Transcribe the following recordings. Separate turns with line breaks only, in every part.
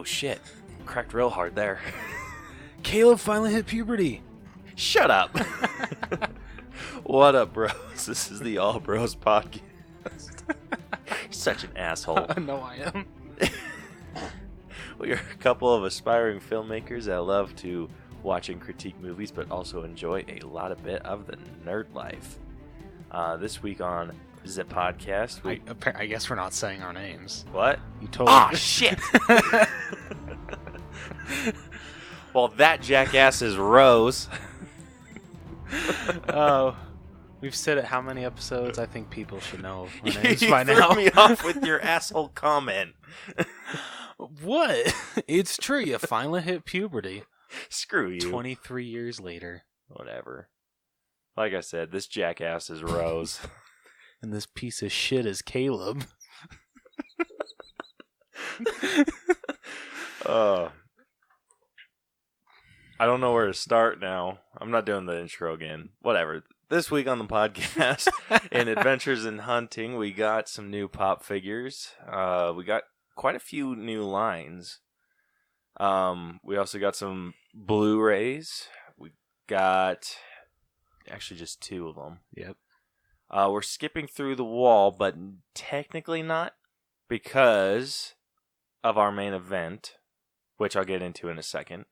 Oh, shit. Cracked real hard there.
Caleb finally hit puberty.
Shut up. What up, bros? This is the All Bros Podcast. Such an asshole.
No, I am.
We are a couple of aspiring filmmakers that love to watch and critique movies, but also enjoy a bit of the nerd life. This week on the podcast,
I guess we're not saying our names.
What?
You totally...
shit! Well, that jackass is Rose.
Oh, we've said it how many episodes? I think people should know our names
You
by
threw
now.
me off with your asshole comment.
What? It's true. You finally hit puberty.
Screw you.
23 years later.
Whatever. Like I said, this jackass is Rose.
And this piece of shit is Caleb.
I don't know where to start now. I'm not doing the intro again. Whatever. This week on the podcast, in Adventures in Hunting, we got some new pop figures. We got quite a few new lines. We also got some Blu-Rays. We got actually just 2 of them.
Yep.
We're skipping through the wall, but technically not, because of our main event, which I'll get into in a second.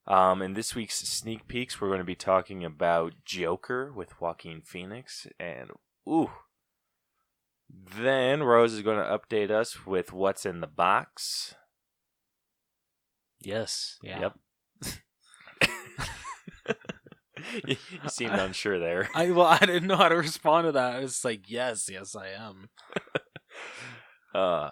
In this week's sneak peeks, we're going to be talking about Joker with Joaquin Phoenix, and then Rose is going to update us with what's in the box.
Yes. Yeah.
Yep. You seemed unsure there.
I didn't know how to respond to that. I was like, yes, I am.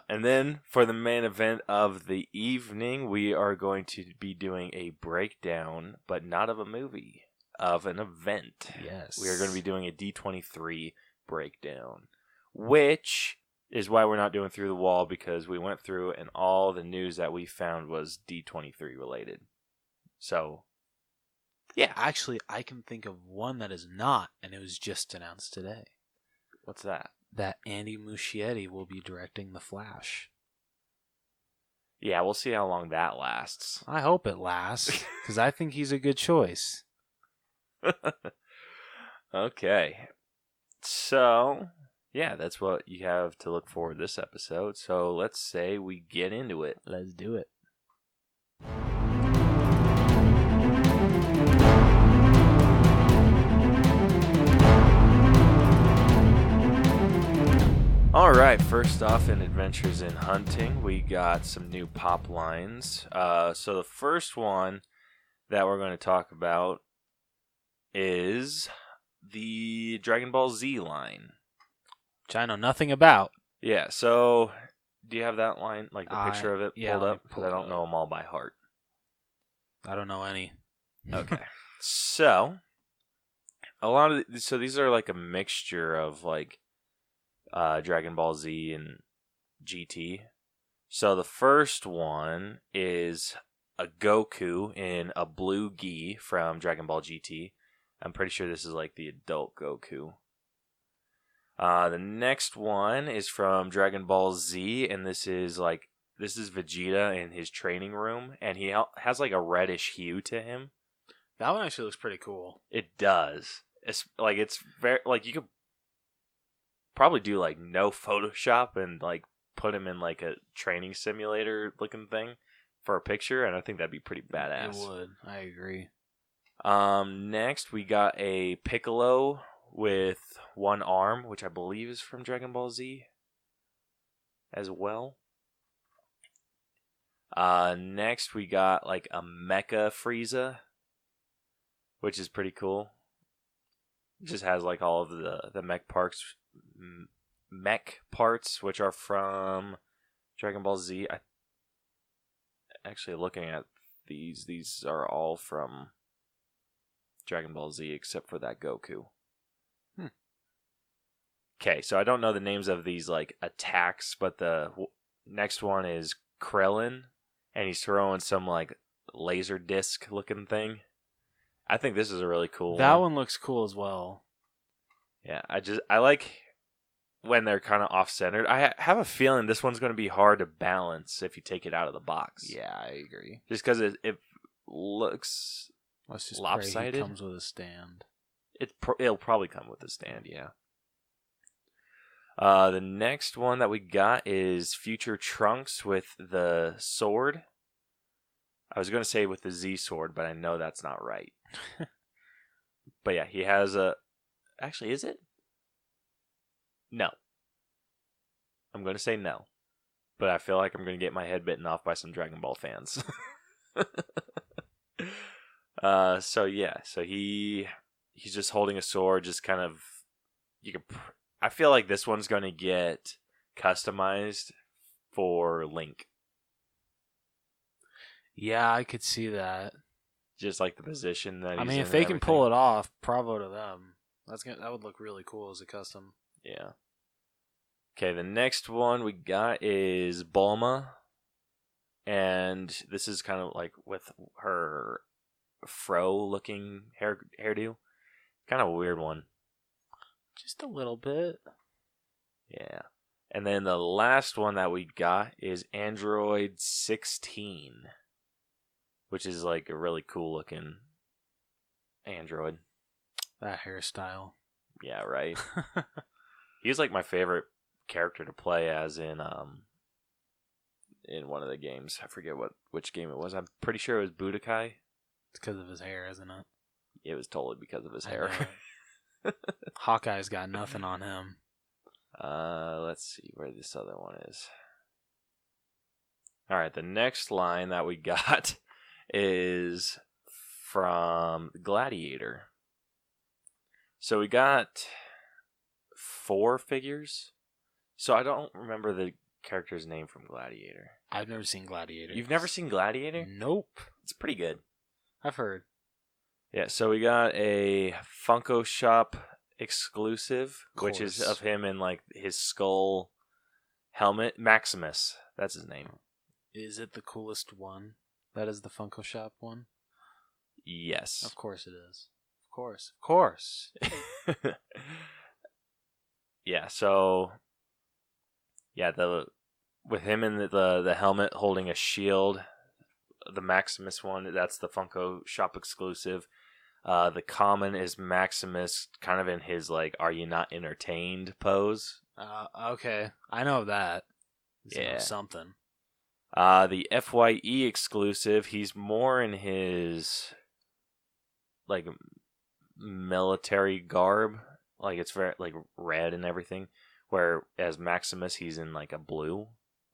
And then for the main event of the evening, we are going to be doing a breakdown, but not of a movie, of an event.
Yes.
We are going to be doing a D23 breakdown, which is why we're not doing Through the Wall, because we went through and all the news that we found was D23 related. So, yeah.
Actually, I can think of one that is not, and it was just announced today.
What's that?
That Andy Muschietti will be directing The Flash.
Yeah, we'll see how long that lasts.
I hope it lasts, because I think he's a good choice.
Okay. So, yeah, that's what you have to look for this episode. So let's say we get into it.
Let's do it.
Alright, first off in Adventures in Hunting, we got some new pop lines. So the first one that we're going to talk about is the Dragon Ball Z line.
Which I know nothing about.
Yeah, so do you have that line, like the picture of it
yeah,
pulled up?
pull
Because I
it
don't know them all by heart.
I don't know any.
Okay. So, so these are like a mixture of like Dragon Ball Z and GT. So the first one is a Goku in a blue gi from Dragon Ball GT. I'm pretty sure this is like the adult Goku. The next one is from Dragon Ball Z, and this is Vegeta in his training room, and he has like a reddish hue to him.
That one actually looks pretty cool.
It does. It's very like you could probably do like no Photoshop and like put him in like a training simulator looking thing for a picture, and I think that'd be pretty badass.
It would. I agree.
Next we got a Piccolo with one arm, which I believe is from Dragon Ball Z as well. Next we got like a Mecha Frieza, which is pretty cool. It just has like all of the mech parts, which are from Dragon Ball Z. Actually, looking at these are all from Dragon Ball Z except for that Goku. Okay, so I don't know the names of these like attacks, but the next one is Krillin, and he's throwing some like laser disc looking thing. I think this is a really cool
That one looks cool as well.
Yeah, I like when they're kind of off-centered. I have a feeling this one's going to be hard to balance if you take it out of the box.
Yeah, I agree.
Just because it looks
Let's just
lopsided.
pray he comes with a stand.
It'll probably come with a stand, yeah. The next one that we got is Future Trunks with the sword. I was going to say with the Z sword, but I know that's not right. But yeah, he has a... Actually, is it? No. I'm going to say no. But I feel like I'm going to get my head bitten off by some Dragon Ball fans. So he's just holding a sword, just kind of... I feel like this one's going to get customized for Link.
Yeah, I could see that.
Just like the position that he's in.
I mean, if they can pull it off, bravo to them. That would look really cool as a custom.
Yeah. Okay, the next one we got is Bulma. And this is kind of like with her fro-looking hairdo. Kind of a weird one.
Just a little bit.
Yeah. And then the last one that we got is Android 16. Which is like a really cool looking android.
That hairstyle.
Yeah, right. He was like my favorite character to play as in one of the games. I forget which game it was. I'm pretty sure it was Budokai.
It's because of his hair, isn't it?
It was totally because of his hair.
Hawkeye's got nothing on him.
Let's see where this other one is. All right, the next line that we got is from Gladiator. So we got 4 figures. So I don't remember the character's name from Gladiator.
I've never seen Gladiator.
You've never seen Gladiator?
Nope.
It's pretty good.
I've heard.
Yeah, so we got a Funko Shop exclusive, which is of him in like his skull helmet. Maximus, that's his name.
Is it the coolest one? That is the Funko Shop one?
Yes.
Of course it is. Of course.
Yeah, so with him in the helmet holding a shield, the Maximus one, that's the Funko Shop exclusive. The common is Maximus kind of in his like "Are you not entertained?" pose.
Okay. I know that.
Yeah.
Something.
The FYE exclusive, he's more in his like military garb, like it's very like red and everything. Where as Maximus, he's in like a blue.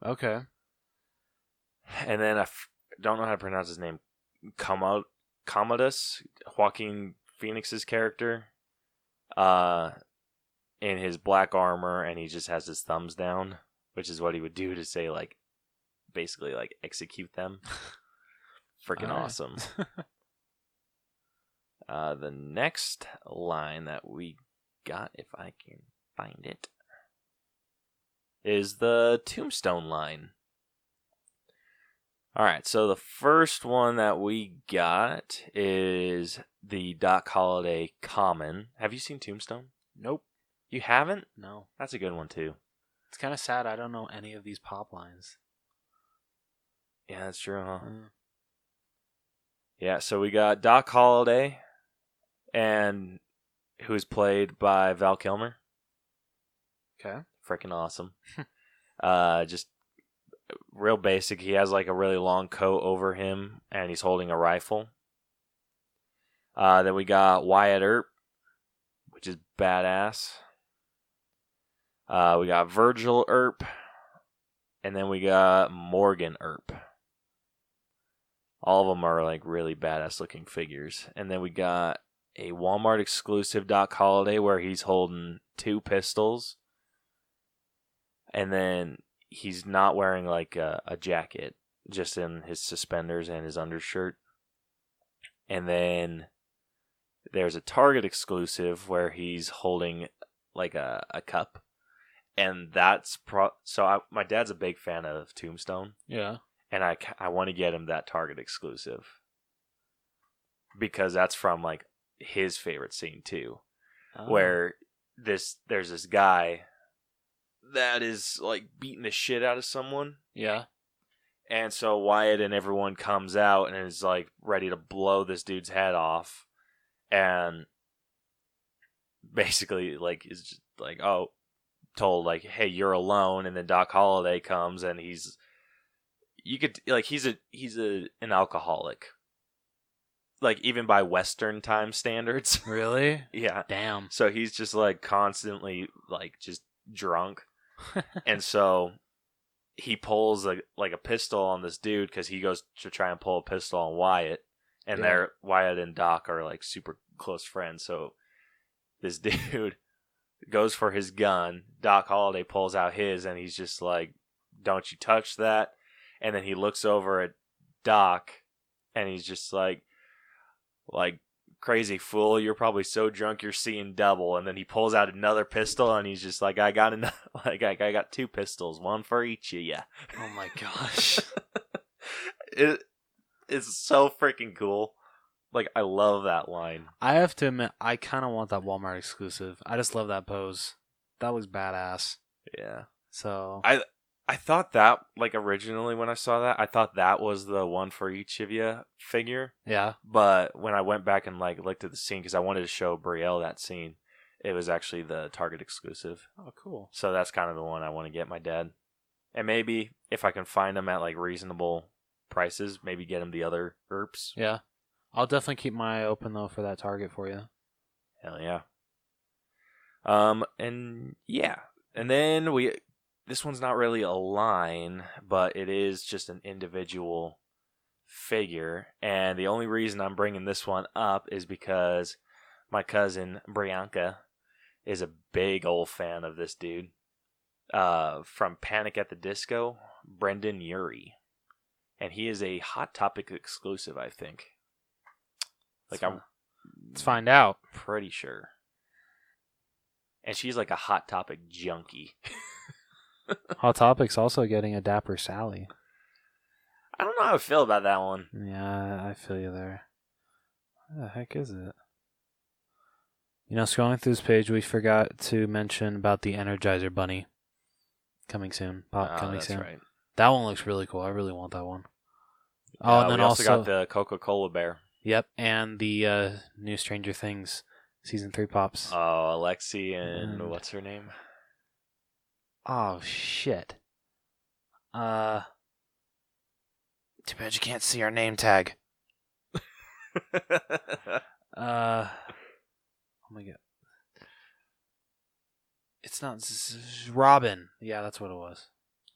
Okay.
And then I don't know how to pronounce his name. Commodus, Joaquin Phoenix's character, in his black armor, and he just has his thumbs down, which is what he would do to say like. Basically, like, execute them. Freaking awesome. The next line that we got, if I can find it, is the Tombstone line. Alright, so the first one that we got is the Doc Holliday Common. Have you seen Tombstone?
Nope.
You haven't?
No.
That's a good one, too.
It's kind of sad I don't know any of these pop lines.
Yeah, that's true, huh? Yeah, so we got Doc Holliday, and who's played by Val Kilmer.
Okay.
Freaking awesome. Just real basic. He has like a really long coat over him, and he's holding a rifle. Then we got Wyatt Earp, which is badass. We got Virgil Earp, and then we got Morgan Earp. All of them are like really badass looking figures. And then we got a Walmart exclusive Doc Holliday where he's holding 2 pistols. And then he's not wearing like a jacket, just in his suspenders and his undershirt. And then there's a Target exclusive where he's holding like a cup. And that's my dad's a big fan of Tombstone.
Yeah.
And I want to get him that Target exclusive. Because that's from like his favorite scene too. Oh. Where there's this guy that is like beating the shit out of someone.
Yeah.
And so Wyatt and everyone comes out and is like ready to blow this dude's head off. And basically like is just like, oh, told like, hey, you're alone. And then Doc Holliday comes and he's an alcoholic. Like even by Western time standards.
Really?
Yeah.
Damn.
So he's just like constantly like just drunk. And so he pulls a pistol on this dude because he goes to try and pull a pistol on Wyatt. And Wyatt and Doc are like super close friends. So this dude goes for his gun. Doc Holliday pulls out his and he's just like, don't you touch that. And then he looks over at Doc and he's just like, crazy fool, you're probably so drunk you're seeing double. And then he pulls out another pistol and he's just like, I got I got 2 pistols, one for each of you.
Oh my gosh.
It's so freaking cool. Like, I love that line.
I have to admit, I kind of want that Walmart exclusive. I just love that pose. That looks badass.
Yeah.
So
I thought that, like, originally when I saw that, I thought that was the one for each of you figure.
Yeah.
But when I went back and, like, looked at the scene, because I wanted to show Brielle that scene, it was actually the Target exclusive.
Oh, cool.
So that's kind of the one I want to get my dad. And maybe, if I can find them at, like, reasonable prices, maybe get him the other Earps.
Yeah. I'll definitely keep my eye open, though, for that Target for you.
Hell yeah. And, yeah. And then this one's not really a line, but it is just an individual figure. And the only reason I'm bringing this one up is because my cousin, Brianka, is a big old fan of this dude. From Panic at the Disco, Brendan Urie. And he is a Hot Topic exclusive, I think.
Let's find out.
Pretty sure. And she's like a Hot Topic junkie.
Hot Topic's also getting a Dapper Sally.
I don't know how I feel about that one.
Yeah, I feel you there. What the heck is it? You know, scrolling through this page, we forgot to mention about the Energizer Bunny. Coming soon. Coming soon. That's right. That one looks really cool. I really want that one. Oh, and then
we also got the Coca-Cola bear.
Yep, and the new Stranger Things Season 3 pops.
Oh, Alexi and what's her name?
Oh, shit. Too bad you can't see our name tag. Oh my god. It's not Robin. Yeah, that's what it was.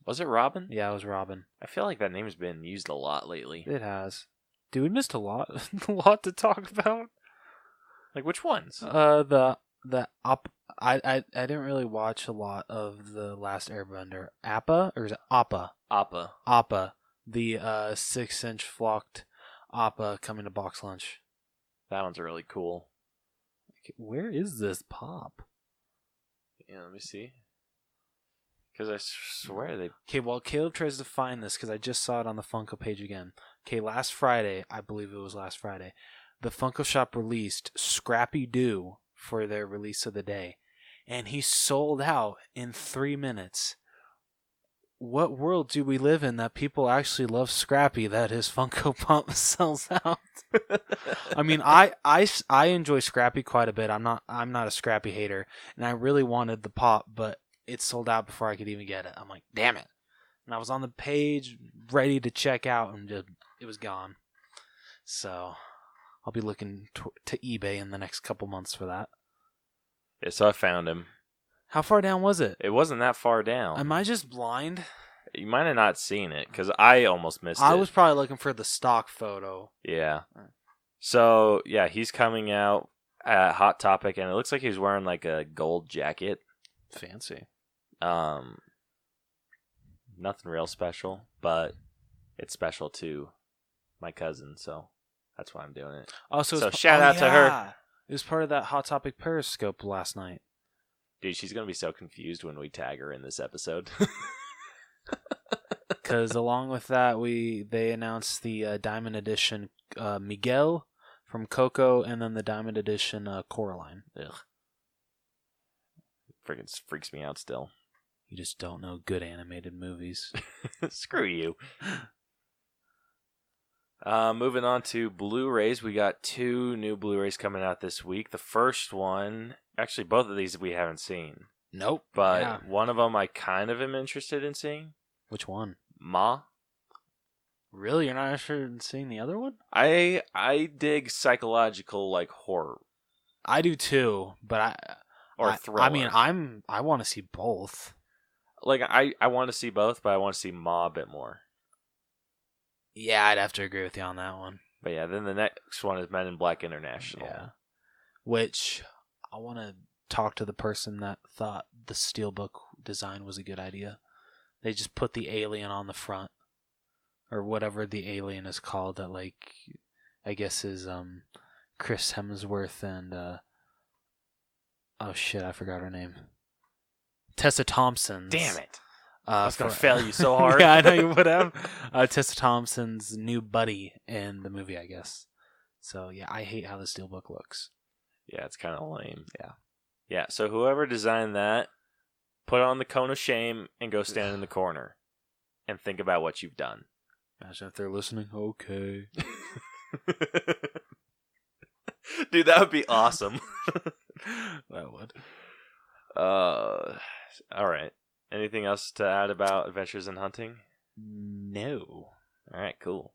Was it Robin?
Yeah, it was Robin.
I feel like that name's been used a lot lately.
It has. Dude, we missed a lot to talk about.
Like which ones?
I didn't really watch a lot of The Last Airbender. Appa or is it Appa?
Appa.
Appa. The 6-inch flocked Appa coming to box lunch.
That one's really cool.
Where is this pop?
Yeah, let me see. Because I swear they...
Okay, well, Caleb tries to find this because I just saw it on the Funko page again. Okay, last Friday, I believe it was last Friday, the Funko Shop released Scrappy Doo for their release of the day. And he sold out in 3 minutes. What world do we live in that people actually love Scrappy that his Funko Pop sells out? I mean, I enjoy Scrappy quite a bit. I'm not a Scrappy hater, and I really wanted the pop, but it sold out before I could even get it. I'm like, damn it. And I was on the page ready to check out, and it was gone. So I'll be looking to eBay in the next couple months for that.
Yeah, so I found him.
How far down was it?
It wasn't that far down.
Am I just blind?
You might have not seen it, because I almost missed it.
I was probably looking for the stock photo.
Yeah. So, yeah, he's coming out at Hot Topic, and it looks like he's wearing, like, a gold jacket.
Fancy.
Nothing real special, but it's special to my cousin, so that's why I'm doing it.
Oh, so
shout out to her.
It was part of that Hot Topic Periscope last night.
Dude, she's going to be so confused when we tag her in this episode.
Because along with that, they announced the Diamond Edition Miguel from Coco, and then the Diamond Edition Coraline.
Ugh. Freaking freaks me out still.
You just don't know good animated movies.
Screw you. Moving on to Blu-rays, we got 2 new Blu-rays coming out this week. The first one, actually both of these we haven't seen.
Nope.
But one of them I kind of am interested in seeing.
Which one?
Ma.
Really? You're not interested in seeing the other one?
I dig psychological like horror.
I do too, but
thriller.
I mean, I want to see both.
Like I want to see both, but I want to see Ma a bit more.
Yeah, I'd have to agree with you on that one.
But yeah, then the next one is Men in Black International.
Yeah. Which I want to talk to the person that thought the steelbook design was a good idea. They just put the alien on the front, or whatever the alien is called. That like, I guess is Chris Hemsworth and oh shit, I forgot her name. Tessa Thompson's.
Damn it! I was gonna fail you so hard.
Yeah, I know you would have. Tessa Thompson's new buddy in the movie, I guess. So yeah, I hate how the steelbook looks.
Yeah, it's kind of lame.
Yeah.
Yeah, so whoever designed that, put on the cone of shame and go stand in the corner and think about what you've done.
Imagine if they're listening. Okay.
Dude, that would be awesome.
That would.
All right. Anything else to add about Adventures in Hunting?
No.
All right, cool.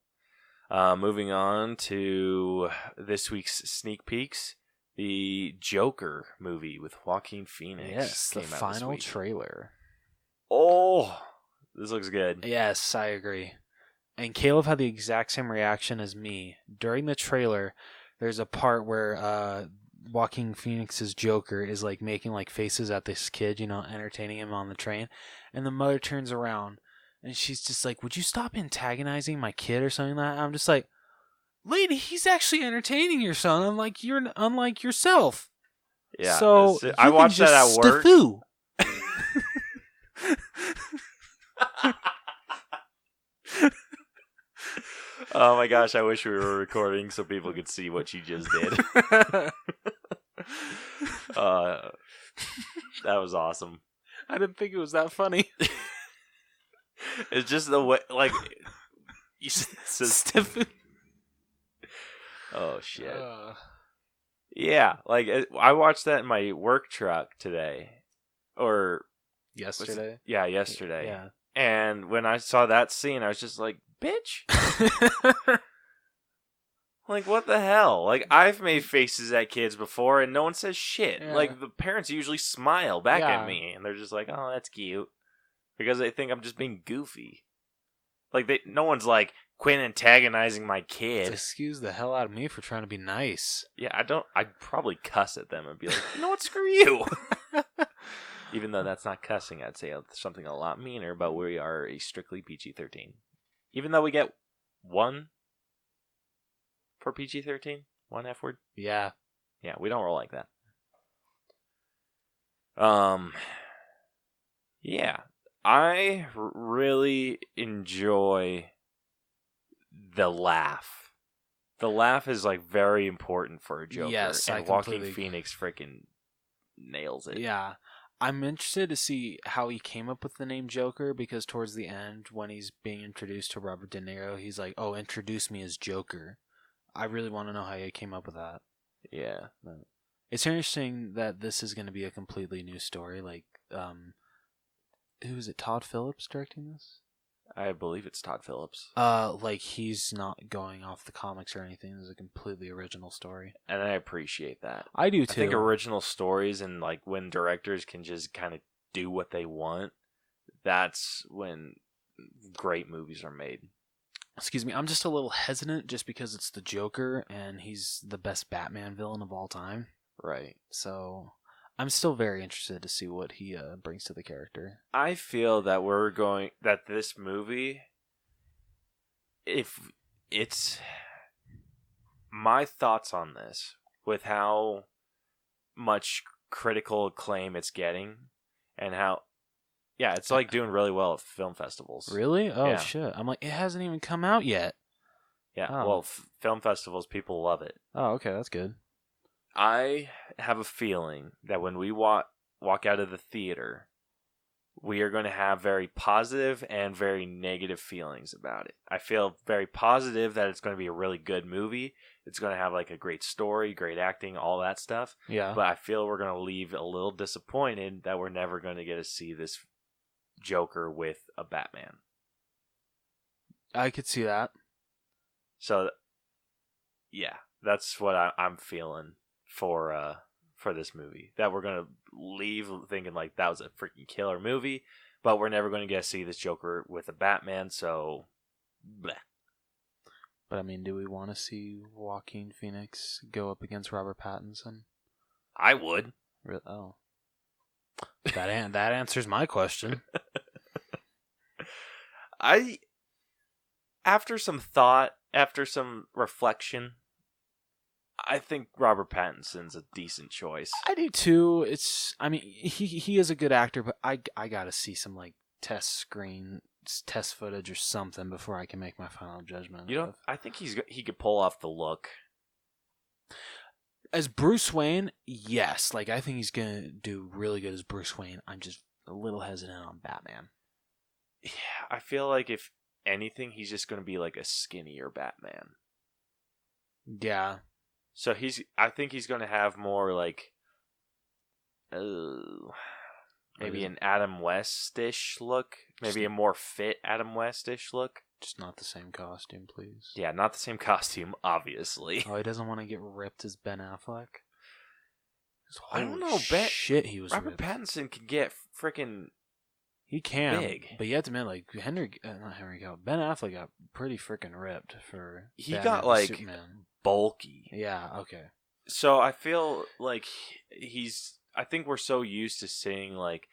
Moving on to this week's sneak peeks. The Joker movie with Joaquin Phoenix.
Yes, the final trailer.
Oh, this looks good.
Yes, I agree. And Caleb had the exact same reaction as me. During the trailer, there's a part where Joaquin Phoenix's Joker is like making like faces at this kid, you know, entertaining him on the train. And the mother turns around and she's just like, "Would you stop antagonizing my kid?" or something like that. I'm just like, "Lady, he's actually entertaining your son, unlike yourself."
Yeah.
So
I watched that at work. Oh my gosh, I wish we were recording so people could see what you just did. That was awesome.
I didn't think it was that funny.
It's just the way, like, you stiff. Oh shit. Yeah, like I watched that in my work truck today, or
yesterday.
Yeah, yesterday.
Yeah.
And when I saw that scene, I was just like, "Bitch." Like, what the hell? Like, I've made faces at kids before and no one says shit.
Yeah.
Like, the parents usually smile back at me and they're just like, "Oh, that's cute." Because they think I'm just being goofy. Like, no one's like, "Quit antagonizing my kid."
Excuse the hell out of me for trying to be nice.
Yeah, I'd probably cuss at them and be like, "You know what, screw you." Even though that's not cussing, I'd say something a lot meaner, but we are a strictly PG-13. Even though we get one for PG-13, one F word.
Yeah.
Yeah, we don't roll like that. Yeah, I really enjoy the laugh. The laugh is like very important for a Joker.
Yes,
and Joaquin Phoenix freaking nails it.
Yeah. I'm interested to see how he came up with the name Joker, because towards the end, when he's being introduced to Robert De Niro, he's like, "Oh, introduce me as Joker." I really want to know how he came up with that.
Yeah.
It's interesting that this is going to be a completely new story. Like, who is it? Todd Phillips directing this?
I believe it's Todd Phillips.
Like, he's not going off the comics or anything. This is a completely original story.
And I appreciate that.
I do too.
I think original stories and like when directors can just kind of do what they want, that's when great movies are made.
Excuse me, I'm just a little hesitant just because it's the Joker and he's the best Batman villain of all time.
Right.
So I'm still very interested to see what he brings to the character.
I feel that this movie, if it's my thoughts on this with how much critical acclaim it's getting and how, yeah, it's like doing really well at film festivals.
Really? Oh,
yeah.
Shit. I'm like, it hasn't even come out yet.
Yeah, well, film festivals, people love it.
Oh, okay, that's good.
I have a feeling that when we walk out of the theater, we are going to have very positive and very negative feelings about it. I feel very positive that it's going to be a really good movie. It's going to have like a great story, great acting, all that stuff.
Yeah.
But I feel we're going to leave a little disappointed that we're never going to get to see this Joker with a Batman.
I could see that.
So, yeah, that's what I'm feeling for this movie. That we're gonna leave thinking like that was a freaking killer movie, but we're never gonna get to see this Joker with a Batman. So, bleh.
But I mean, do we want to see Joaquin Phoenix go up against Robert Pattinson?
I would.
Oh, that answers my question.
After some thought, after some reflection, I think Robert Pattinson's a decent choice.
I do too. I mean, he is a good actor, but I gotta see some like test footage or something before I can make my final judgment.
I think he could pull off the look.
As Bruce Wayne, yes. Like, I think he's gonna do really good as Bruce Wayne. I'm just a little hesitant on Batman.
Yeah, I feel like if anything, he's just gonna be like a skinnier Batman.
Yeah.
So I think he's going to have more like, maybe an Adam West-ish look. Maybe a more fit Adam West-ish look.
Just not the same costume, please.
Yeah, not the same costume, obviously.
Oh, he doesn't want to get ripped as Ben Affleck?
I don't know.
Shit, he was
Robert
ripped.
Pattinson can get freaking
He can,
big.
But you have to admit, like, Ben Affleck got pretty freaking ripped for
He
Batman
got,
v
like,
Superman.
bulky.
Yeah, okay.
So I feel like I think we're so used to seeing, like,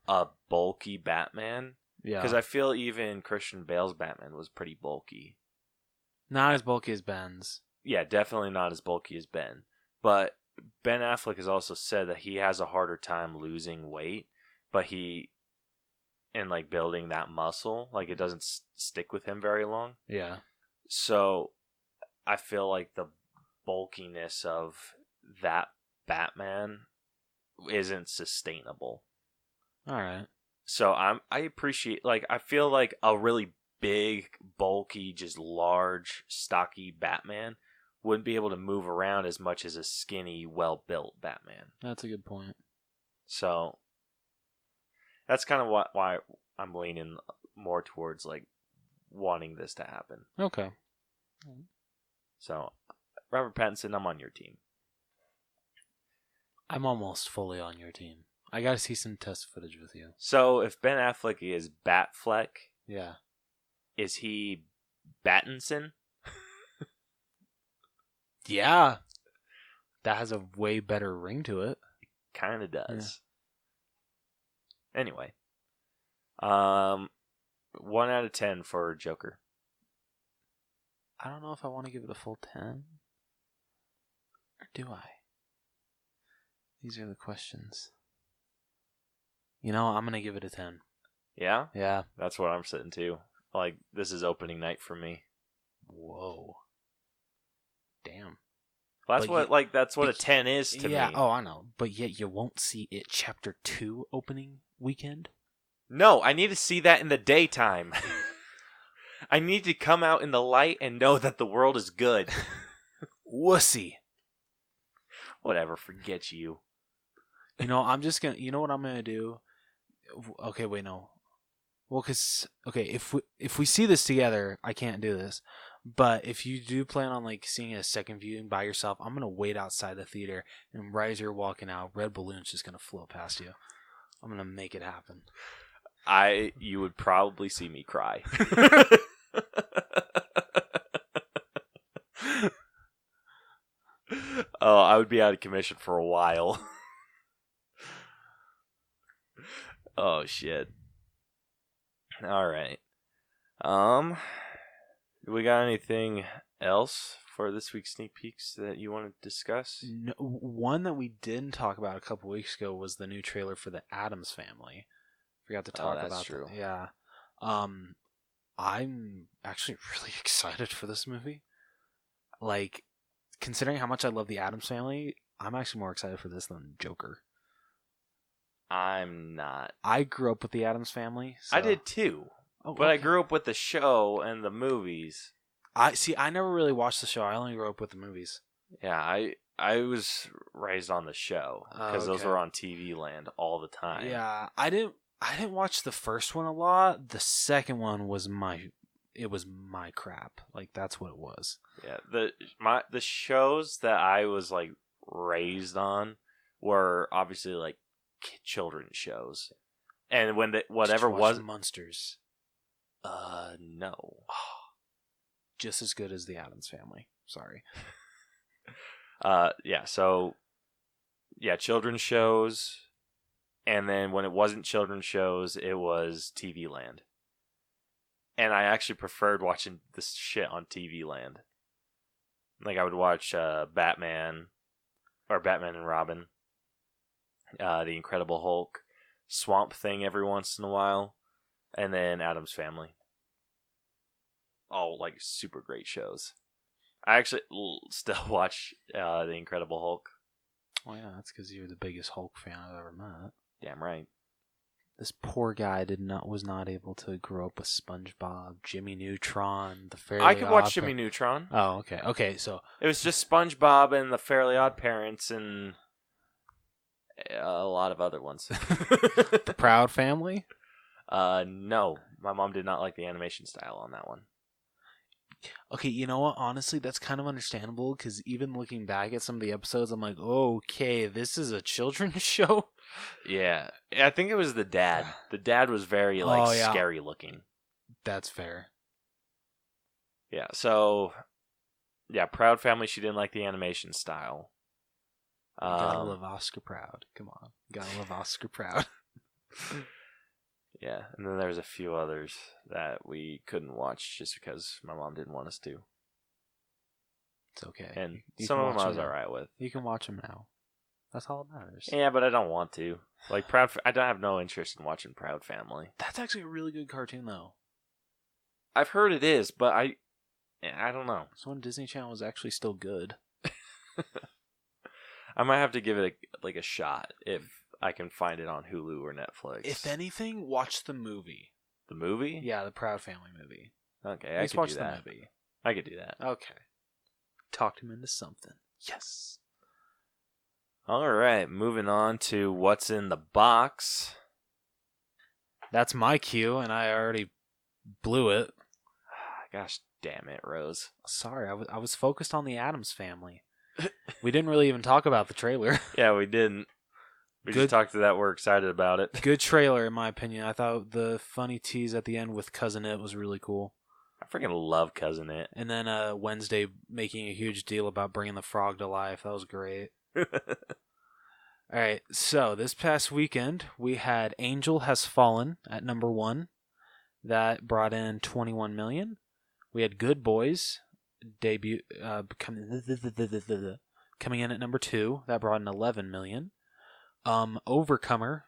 a bulky Batman.
Yeah.
Because I feel even Christian Bale's Batman was pretty bulky.
Not as bulky as Ben's.
Yeah, definitely not as bulky as Ben. But Ben Affleck has also said that he has a harder time losing weight, but and like building that muscle, like it doesn't stick with him very long.
Yeah.
So I feel like the bulkiness of that Batman isn't sustainable.
All right.
So I appreciate, like, I feel like a really big, bulky, just large, stocky Batman wouldn't be able to move around as much as a skinny, well-built Batman.
That's a good point.
So that's kind of why I'm leaning more towards, like, wanting this to happen.
Okay.
So, Robert Pattinson, I'm on your team.
I'm almost fully on your team. I gotta see some test footage with you.
So, if Ben Affleck is Batfleck,
Yeah.
is he Battinson?
Yeah. That has a way better ring to it.
Kind of does. Yeah. Anyway. 1 out of 10 for Joker.
I don't know if I want to give it a full 10. Or do I? These are the questions. You know, I'm going to give it a 10.
Yeah?
Yeah.
That's what I'm sitting to. Like, this is opening night for me.
Whoa. Damn.
That's what a 10 is to me.
Yeah, oh, I know. But yet you won't see it Chapter 2 opening weekend?
No, I need to see that in the daytime. I need to come out in the light and know that the world is good.
Wussy.
Whatever, forget you.
You know, I'm just going to... You know what I'm going to do? Okay, wait, no. Well, because... Okay, if we see this together, I can't do this. But if you do plan on, like, seeing a second viewing by yourself, I'm going to wait outside the theater, and right as you're walking out, red balloon's just going to float past you. I'm going to make it happen.
You would probably see me cry. Oh, I would be out of commission for a while. Oh, shit. All right. We got anything else for this week's sneak peeks that you want to discuss?
No, one that we didn't talk about a couple weeks ago was the new trailer for the Addams Family. Forgot to talk about that.
True.
Yeah. I'm actually really excited for this movie. Like, considering how much I love the Addams Family, I'm actually more excited for this than Joker.
I'm not.
I grew up with the Addams Family. So.
I did too.
Oh,
but I
okay.
grew up with the show and the movies.
I never really watched the show. I only grew up with the movies.
Yeah, I was raised on the show because those were on TV Land all the time.
Yeah, I didn't watch the first one a lot. The second one was my crap. Like that's what it was.
Yeah, the shows that I was like raised on were obviously like children's shows, and when whatever
Did you watch
was
Munsters,
no,
just as good as the Addams Family. Sorry.
Yeah, so yeah, children's shows, and then when it wasn't children's shows, it was TV Land. And I actually preferred watching this shit on TV Land. Like I would watch Batman or Batman and Robin, The Incredible Hulk, Swamp Thing every once in a while, and then Addams Family. All like super great shows. I actually still watch The Incredible Hulk.
Oh yeah, that's because you're the biggest Hulk fan I've ever met.
Damn right.
This poor guy was not able to grow up with SpongeBob, Jimmy Neutron, the Fairly
I could watch
Odd
Jimmy Neutron.
Oh, okay. Okay, so
it was just SpongeBob and the Fairly Odd Parents and a lot of other ones.
The Proud Family?
No, my mom did not like the animation style on that one.
Okay, you know what? Honestly, that's kind of understandable because even looking back at some of the episodes, I'm like, okay, this is a children's show.
Yeah, I think it was the dad. The dad was very scary looking.
That's fair.
Yeah, so yeah, Proud Family. She didn't like the animation style.
Gotta love Oscar Proud. Come on, gotta love Oscar Proud.
Yeah, and then there's a few others that we couldn't watch just because my mom didn't want us to.
It's okay.
And
you
some of them I was alright with.
You can watch them now. That's all that matters.
Yeah, but I don't want to. Like I don't have no interest in watching Proud Family.
That's actually a really good cartoon, though.
I've heard it is, but I don't know.
So when Disney Channel was actually still good.
I might have to give it a shot if I can find it on Hulu or Netflix.
If anything, watch the movie.
The movie?
Yeah, the Proud Family movie.
Okay, I could
watch
do that.
The movie.
I could do that.
Okay. Talked him into something. Yes.
All right, moving on to what's in the box.
That's my cue, and I already blew it.
Gosh damn it, Rose.
Sorry, I was focused on the Addams Family. We didn't really even talk about the trailer.
Yeah, we didn't. We just talked to that. We're excited about it.
Good trailer, in my opinion. I thought the funny tease at the end with Cousin It was really cool.
I freaking love Cousin It.
And then Wednesday making a huge deal about bringing the frog to life. That was great. All right, so this past weekend, we had Angel Has Fallen at number 1. That brought in $21 million. We had Good Boys debut coming in at number 2. That brought in $11 million. Overcomer.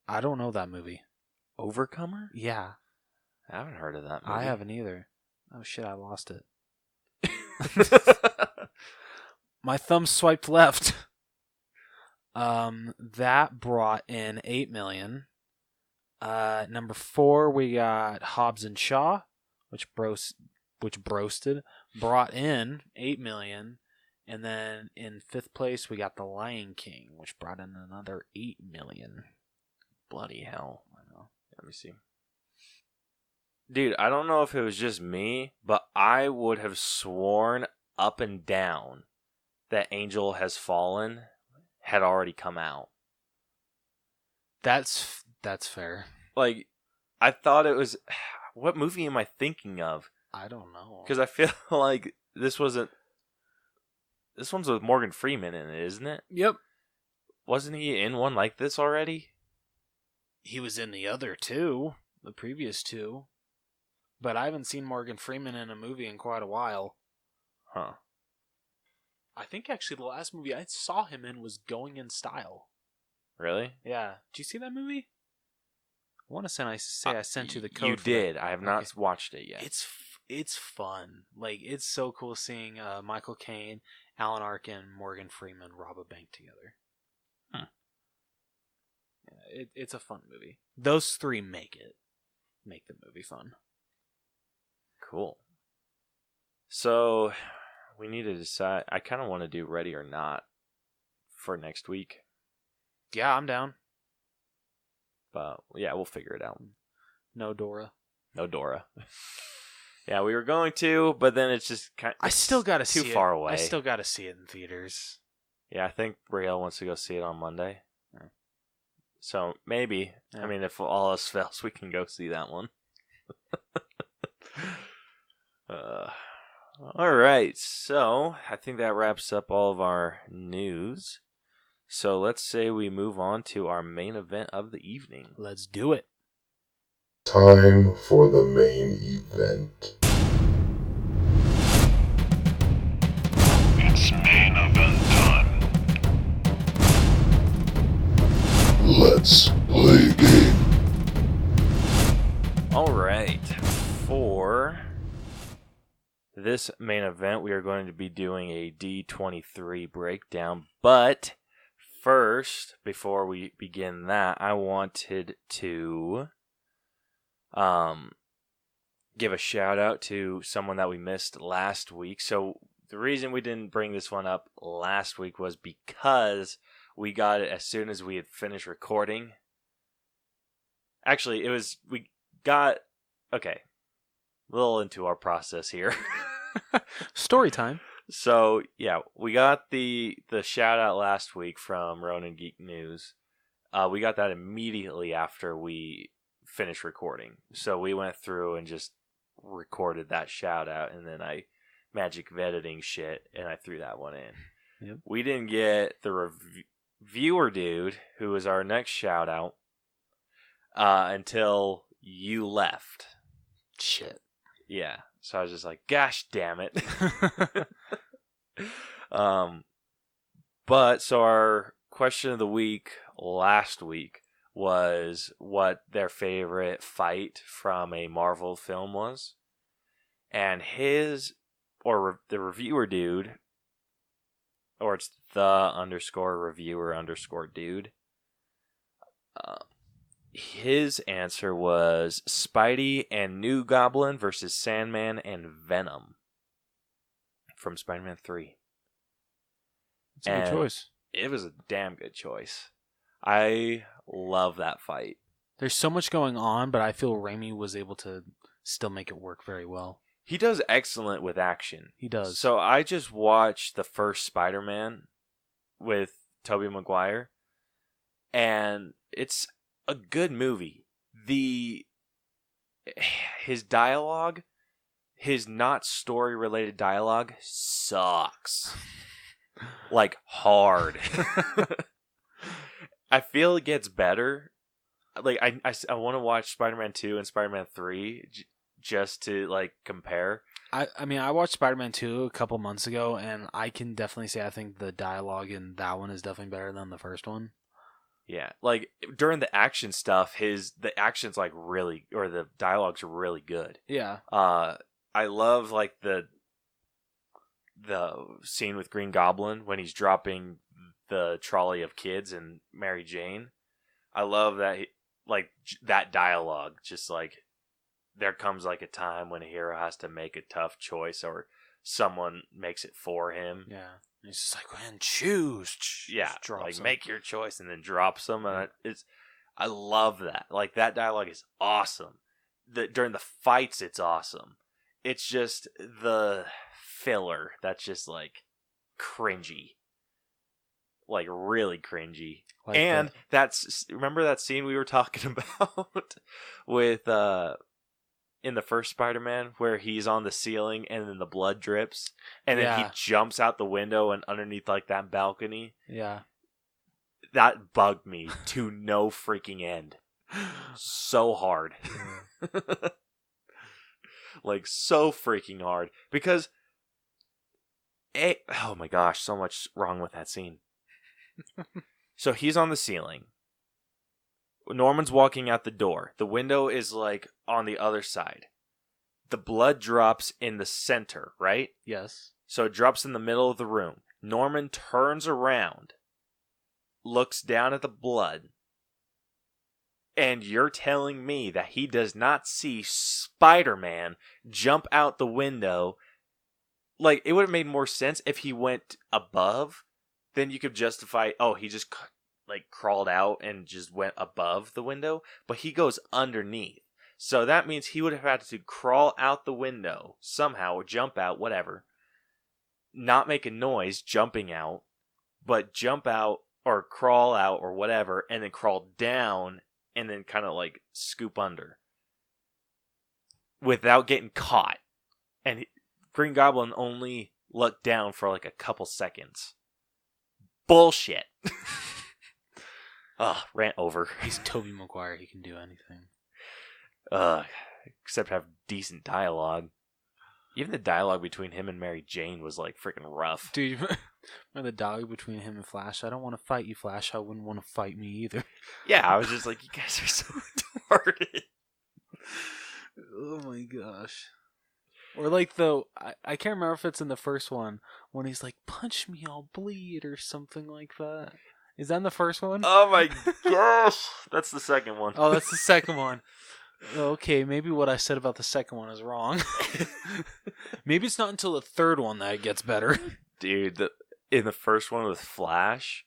I don't know that movie.
Overcomer?
Yeah.
I haven't heard of that movie.
I haven't either. Oh shit, I lost it. My thumb swiped left. That brought in $8 million. Number 4, we got Hobbs and Shaw, which broasted, brought in $8 million. And then in 5th place, we got The Lion King, which brought in another $8 million.
Bloody hell. I know. Let me see. Dude, I don't know if it was just me, but I would have sworn up and down that Angel Has Fallen had already come out.
That's fair.
Like, I thought it was... What movie am I thinking of?
I don't know.
Because I feel like this wasn't... This one's with Morgan Freeman in it, isn't it?
Yep.
Wasn't he in one like this already?
He was in the other 2, the previous 2. But I haven't seen Morgan Freeman in a movie in quite a while.
Huh.
I think actually the last movie I saw him in was Going in Style.
Really?
Yeah. Did you see that movie? I want to say I sent you the code.
You did. That. I have not watched it yet.
It's fun. Like, it's so cool seeing Michael Caine, Alan Arkin, Morgan Freeman rob a bank together. it's a fun movie. Those three make the movie fun.
Cool. So we need to decide. I kind of want to do Ready or Not for next week.
Yeah, I'm down.
But yeah, we'll figure it out.
No Dora.
No Dora. Yeah, we were going to, but then it's just kind of...
I still got to see it.
Too far away.
I still got to see it in theaters.
Yeah, I think Brielle wants to go see it on Monday.
Yeah.
So maybe. Yeah. I mean, if all else fails, we can go see that one. All right. So I think that wraps up all of our news. So let's say we move on to our main event of the evening.
Let's do it.
Time for the main event.
It's main event time.
Let's play a game.
All right. For this main event, we are going to be doing a D23 breakdown. But first, before we begin that, I wanted to give a shout out to someone that we missed last week. So the reason we didn't bring this one up last week was because we got it as soon as we had finished recording. Actually, okay, a little into our process here.
Story time.
So yeah, we got the shout out last week from Ronan Geek News. We got that immediately after we finished recording. So we went through and just recorded that shout out, and then I magic editing shit, and I threw that one in.
Yep.
We didn't get the reviewer dude, who was our next shout out, until you left.
Shit.
Yeah. So I was just like, gosh damn it. But so our question of the week last week was what their favorite fight from a Marvel film was. And the reviewer dude, or it's _reviewer_dude, his answer was Spidey and New Goblin versus Sandman and Venom from Spider-Man 3.
It's a good choice.
It was a damn good choice. I love that fight.
There's so much going on, but I feel Raimi was able to still make it work very well.
He does excellent with action.
He does.
So I just watched the first Spider-Man with Tobey Maguire, and it's a good movie. His dialogue, his not story-related dialogue, sucks. Like, hard. I feel it gets better. Like, I want to watch Spider-Man 2 and Spider-Man 3 just to, like, compare.
I mean, I watched Spider-Man 2 a couple months ago, and I can definitely say I think the dialogue in that one is definitely better than the first one.
Yeah, like, during the action stuff, the action's, like, really, or the dialogue's really good.
Yeah.
I love, like, the scene with Green Goblin when he's dropping the trolley of kids and Mary Jane. I love that, that dialogue. Just like, there comes like a time when a hero has to make a tough choice, or someone makes it for him.
Yeah, he's just like, "Man, choose."
Yeah, like make your choice and then drops them. And I love that. Like, that dialogue is awesome. During the fights, it's awesome. It's just the filler that's just like cringy. Like, really cringy. Like, and remember that scene we were talking about with in the first Spider-Man where he's on the ceiling and then the blood drips and then he jumps out the window and underneath like that balcony?
Yeah.
That bugged me to no freaking end. So hard. Like, so freaking hard. Because oh my gosh, so much wrong with that scene. So he's on the ceiling. Norman's walking out the door. The window is like on the other side. The blood drops in the center, right?
Yes.
So it drops in the middle of the room. Norman turns around, looks down at the blood, And you're telling me that he does not see Spider-Man jump out the window? Like, it would have made more sense if he went above. Then you could justify, oh, he just like crawled out and just went above the window. But he goes underneath. So that means he would have had to crawl out the window somehow or jump out, whatever. Not make a noise jumping out, but jump out or crawl out or whatever, and then crawl down and then kind of like scoop under without getting caught. And Green Goblin only looked down for like a couple seconds. Bullshit. Rant over.
He's Tobey Maguire. He can do anything.
Except have decent dialogue. Even the dialogue between him and Mary Jane was like freaking rough.
Dude, remember the dialogue between him and Flash? I don't want to fight you, Flash. I wouldn't want to fight me either.
Yeah, I was just like, you guys are so retarded.
Oh my gosh. Or like I can't remember if it's in the first one when he's like, punch me, I'll bleed, or something like that. Is that in the first one?
Oh my gosh. That's the second one.
Oh, that's the second one. Okay, maybe what I said about the second one is wrong. Maybe it's not until the third one that it gets better.
Dude, in the first one with Flash,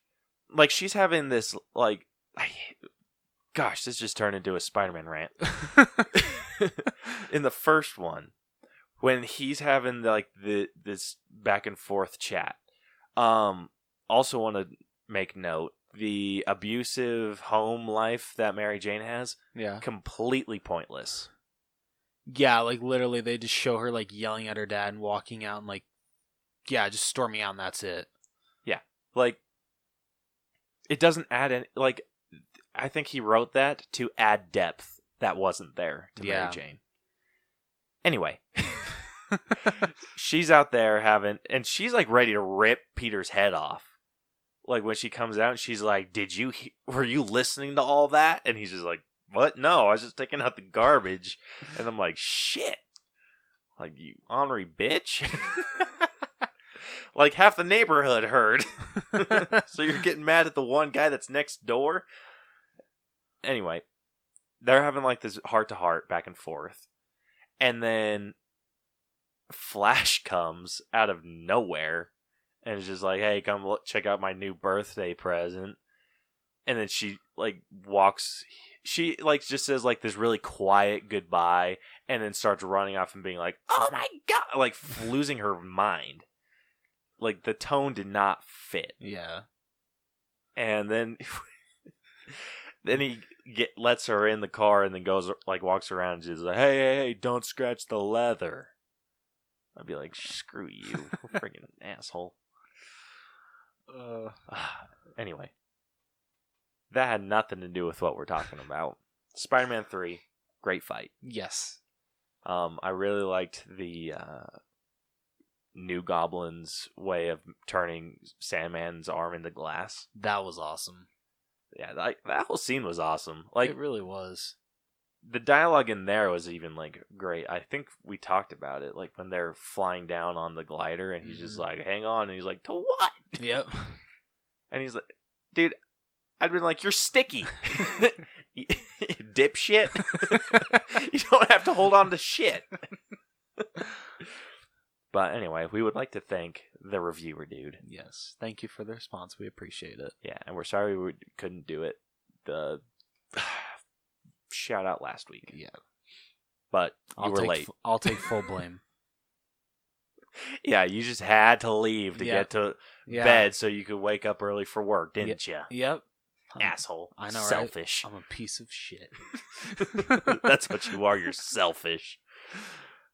like she's having this, like, gosh, this just turned into a Spider-Man rant. In the first one, when he's having this back and forth chat, also want to make note, the abusive home life that Mary Jane has, completely pointless.
Yeah, like literally they just show her like yelling at her dad and walking out and like, yeah, just storming out and that's it.
Yeah, like, it doesn't add any, like, I think he wrote that to add depth that wasn't there to Mary Jane. Anyway, she's out there and she's like ready to rip Peter's head off. Like when she comes out and she's like, were you listening to all that? And he's just like, what? No, I was just taking out the garbage. And I'm like, shit. Like, you ornery bitch. Like half the neighborhood heard. So you're getting mad at the one guy that's next door? Anyway, they're having like this heart-to-heart back and forth. And then Flash comes out of nowhere. And it's just like, hey, come check out my new birthday present. And then she, like, walks... She, like, just says, like, this really quiet goodbye. And then starts running off and being like, oh my god! Like, losing her mind. Like, the tone did not fit.
Yeah.
And then... then he lets her in the car and then goes, like, walks around and just like, hey, don't scratch the leather. I'd be like, screw you. Freaking asshole. Anyway, that had nothing to do with what we're talking about. Spider-Man 3, great fight.
Yes.
I really liked the New Goblin's way of turning Sandman's arm into glass.
That was awesome.
Yeah, that whole scene was awesome. Like,
it really was.
The dialogue in there was even, like, great. I think we talked about it, like, when they're flying down on the glider, and he's just like, hang on, and he's like, to what?
Yep.
And he's like, dude, I'd been like, you're sticky. You dipshit. You don't have to hold on to shit. But anyway, we would like to thank the reviewer dude.
Yes. Thank you for the response. We appreciate it.
Yeah, and we're sorry we couldn't do it. The shout out last week.
Yeah.
But you were late.
I'll take full blame.
Yeah, you just had to leave to get to bed so you could wake up early for work, didn't you?
Yep.
Asshole.
I know,
selfish.
Right? I'm a piece of shit.
That's what you are. You're selfish.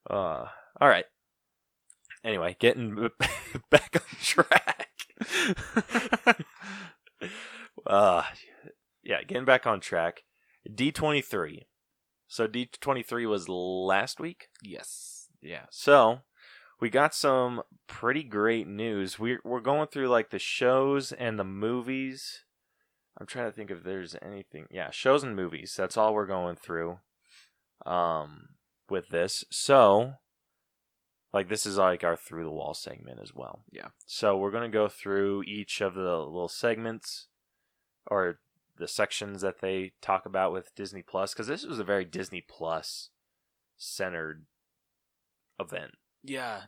All right. Anyway, getting back on track. Getting back on track. D23. So D23 was last week?
Yes.
Yeah. So we got some pretty great news. We're going through like the shows and the movies. I'm trying to think if there's anything. Yeah, shows and movies. That's all we're going through with this. So, like, this is like our Through the Wall segment as well.
Yeah.
So we're going to go through each of the little segments or the sections that they talk about with Disney Plus, because this was a very Disney Plus centered event,
Yeah.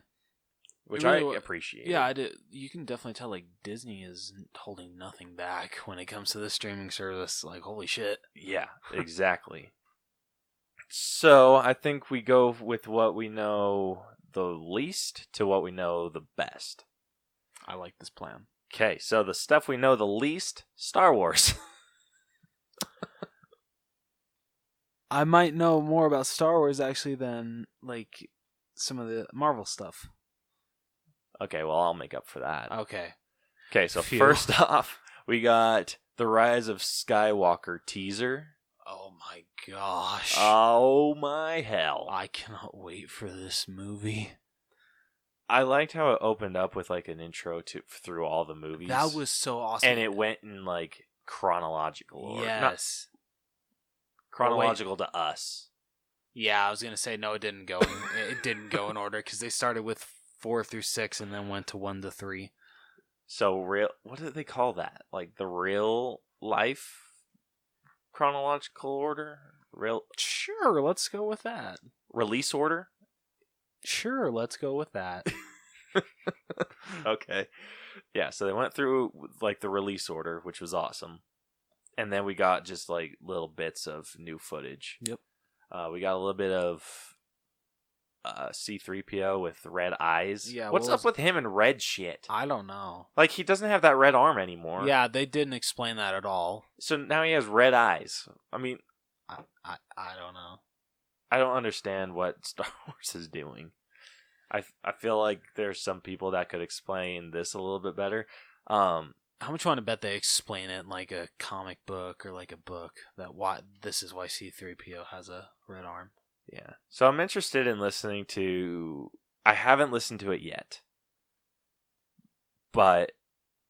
which
really
I appreciate.
Yeah, I did. You can definitely tell like Disney is holding nothing back when it comes to the streaming service. Like, holy shit.
Yeah, exactly. So I think we go with what we know the least to what we know the best.
I like this plan.
Okay, so the stuff we know the least, Star Wars.
I might know more about Star Wars actually than like some of the Marvel stuff.
Okay, well, I'll make up for that.
Okay.
Okay, so
Phew.
first off, we got the Rise of Skywalker teaser.
Oh my gosh.
Oh my hell.
I cannot wait for this movie.
I liked how it opened up with like an intro through all the movies.
That was so awesome.
And it went in like chronological order. Not
Yes.
chronological to us.
Yeah, I was gonna say no. It didn't go. It didn't go in order because they started with 4 through 6 and then went to 1 to 3.
So what did they call that? Like the real life chronological order?
Sure, let's go with that.
Release order?
Sure, let's go with that.
Okay. Yeah, so they went through like the release order, which was awesome. And then we got just like little bits of new footage.
Yep.
We got a little bit of C-3PO with red eyes.
Yeah,
What's up with him and red shit?
I don't know.
Like, he doesn't have that red arm anymore.
Yeah, they didn't explain that at all.
So now he has red eyes. I mean,
I don't know.
I don't understand what Star Wars is doing. I feel like there's some people that could explain this a little bit better.
How much you want to bet they explain it in like a comic book or like a book that this is why C-3PO has a red arm?
Yeah. So I'm interested in listening to... I haven't listened to it yet. But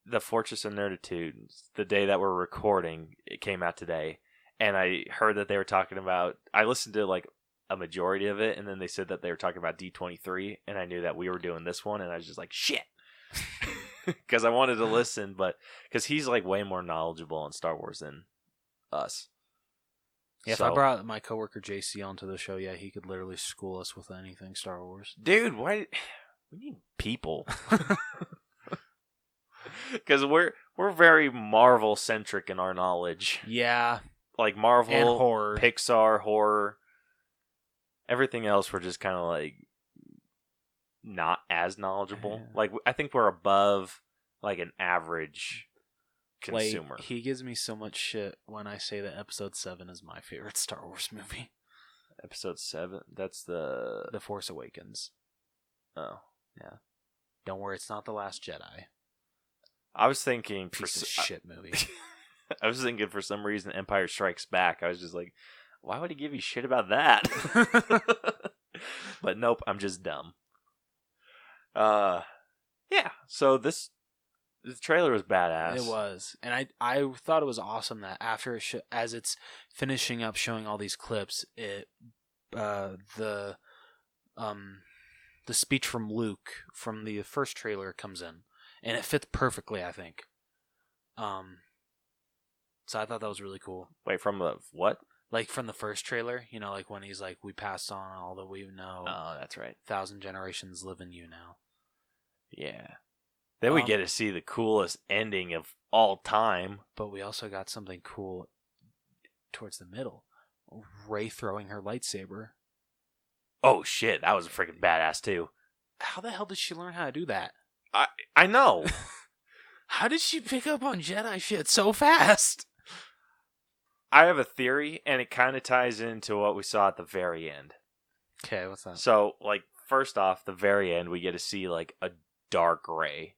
the Fortress of Nerditude, the day that we're recording, it came out today. And I heard that they were talking about... I listened to like a majority of it, and then they said that they were talking about D23, and I knew that we were doing this one, and I was just like, shit! Because I wanted to listen, but... Because he's like way more knowledgeable on Star Wars than us.
Yeah, if I brought my coworker JC onto the show, yeah, he could literally school us with anything Star Wars.
Dude, why... We need people. Because we're very Marvel-centric in our knowledge.
Yeah.
Like Marvel,
and horror.
Pixar, horror. Everything else we're just kind of like not as knowledgeable.
Yeah.
Like I think we're above like an average consumer.
Like, he gives me so much shit when I say that Episode 7 is my favorite Star Wars movie.
Episode 7? That's the
Force Awakens.
Oh.
Yeah. Don't worry, it's not The Last Jedi.
I was thinking
Piece of shit movie.
I was thinking for some reason Empire Strikes Back. I was just like, why would he give you shit about that? But nope, I'm just dumb. Yeah. So the trailer was badass.
It was, and I thought it was awesome that after as it's finishing up showing all these clips, the speech from Luke from the first trailer comes in, and it fits perfectly, I think. So I thought that was really cool.
Wait, from the what?
Like from the first trailer, you know, like when he's like, "We passed on all that we know."
Oh, that's right.
1,000 generations live in you now.
Yeah. Then we get to see the coolest ending of all time.
But we also got something cool towards the middle. Rey throwing her lightsaber.
Oh shit, that was freaking badass too.
How the hell did she learn how to do that?
I know.
How did she pick up on Jedi shit so fast?
I have a theory, and it kind of ties into what we saw at the very end.
Okay, what's that?
So, like, first off, the very end, we get to see, like, a dark Rey.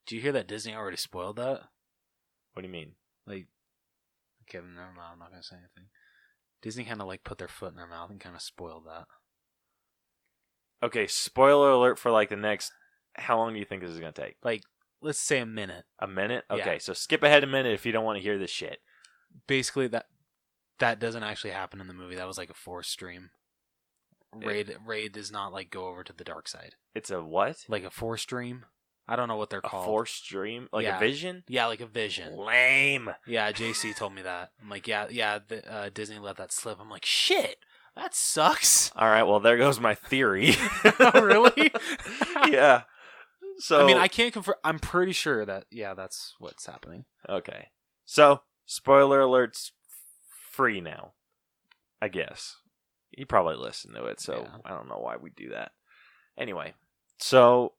Do you hear that Disney already spoiled that?
What do you mean?
Like, okay, never mind, I'm not going to say anything. Disney kind of, like, put their foot in their mouth and kind of spoiled that.
Okay, spoiler alert for, like, the next... How long do you think this is going to take?
Like, let's say a minute.
A minute? Okay,
Yeah.
so skip ahead a minute if you don't want to hear this shit.
Basically, that doesn't actually happen in the movie. That was like a forced stream. Rey does not like go over to the dark side.
It's a what?
Like a forced stream. I don't know what they're
A
called.
force dream? Like
Yeah.
a vision?
Yeah, like a vision.
Lame.
Yeah, JC told me that. I'm like, Disney let that slip. I'm like, shit, that sucks.
All right, well, there goes my theory.
Oh, really?
Yeah. So
I mean, I can't confirm. I'm pretty sure that, that's what's happening.
Okay. So, spoiler alerts free now, I guess. You probably listen to it, so
Yeah.
I don't know why we do that. Anyway, so,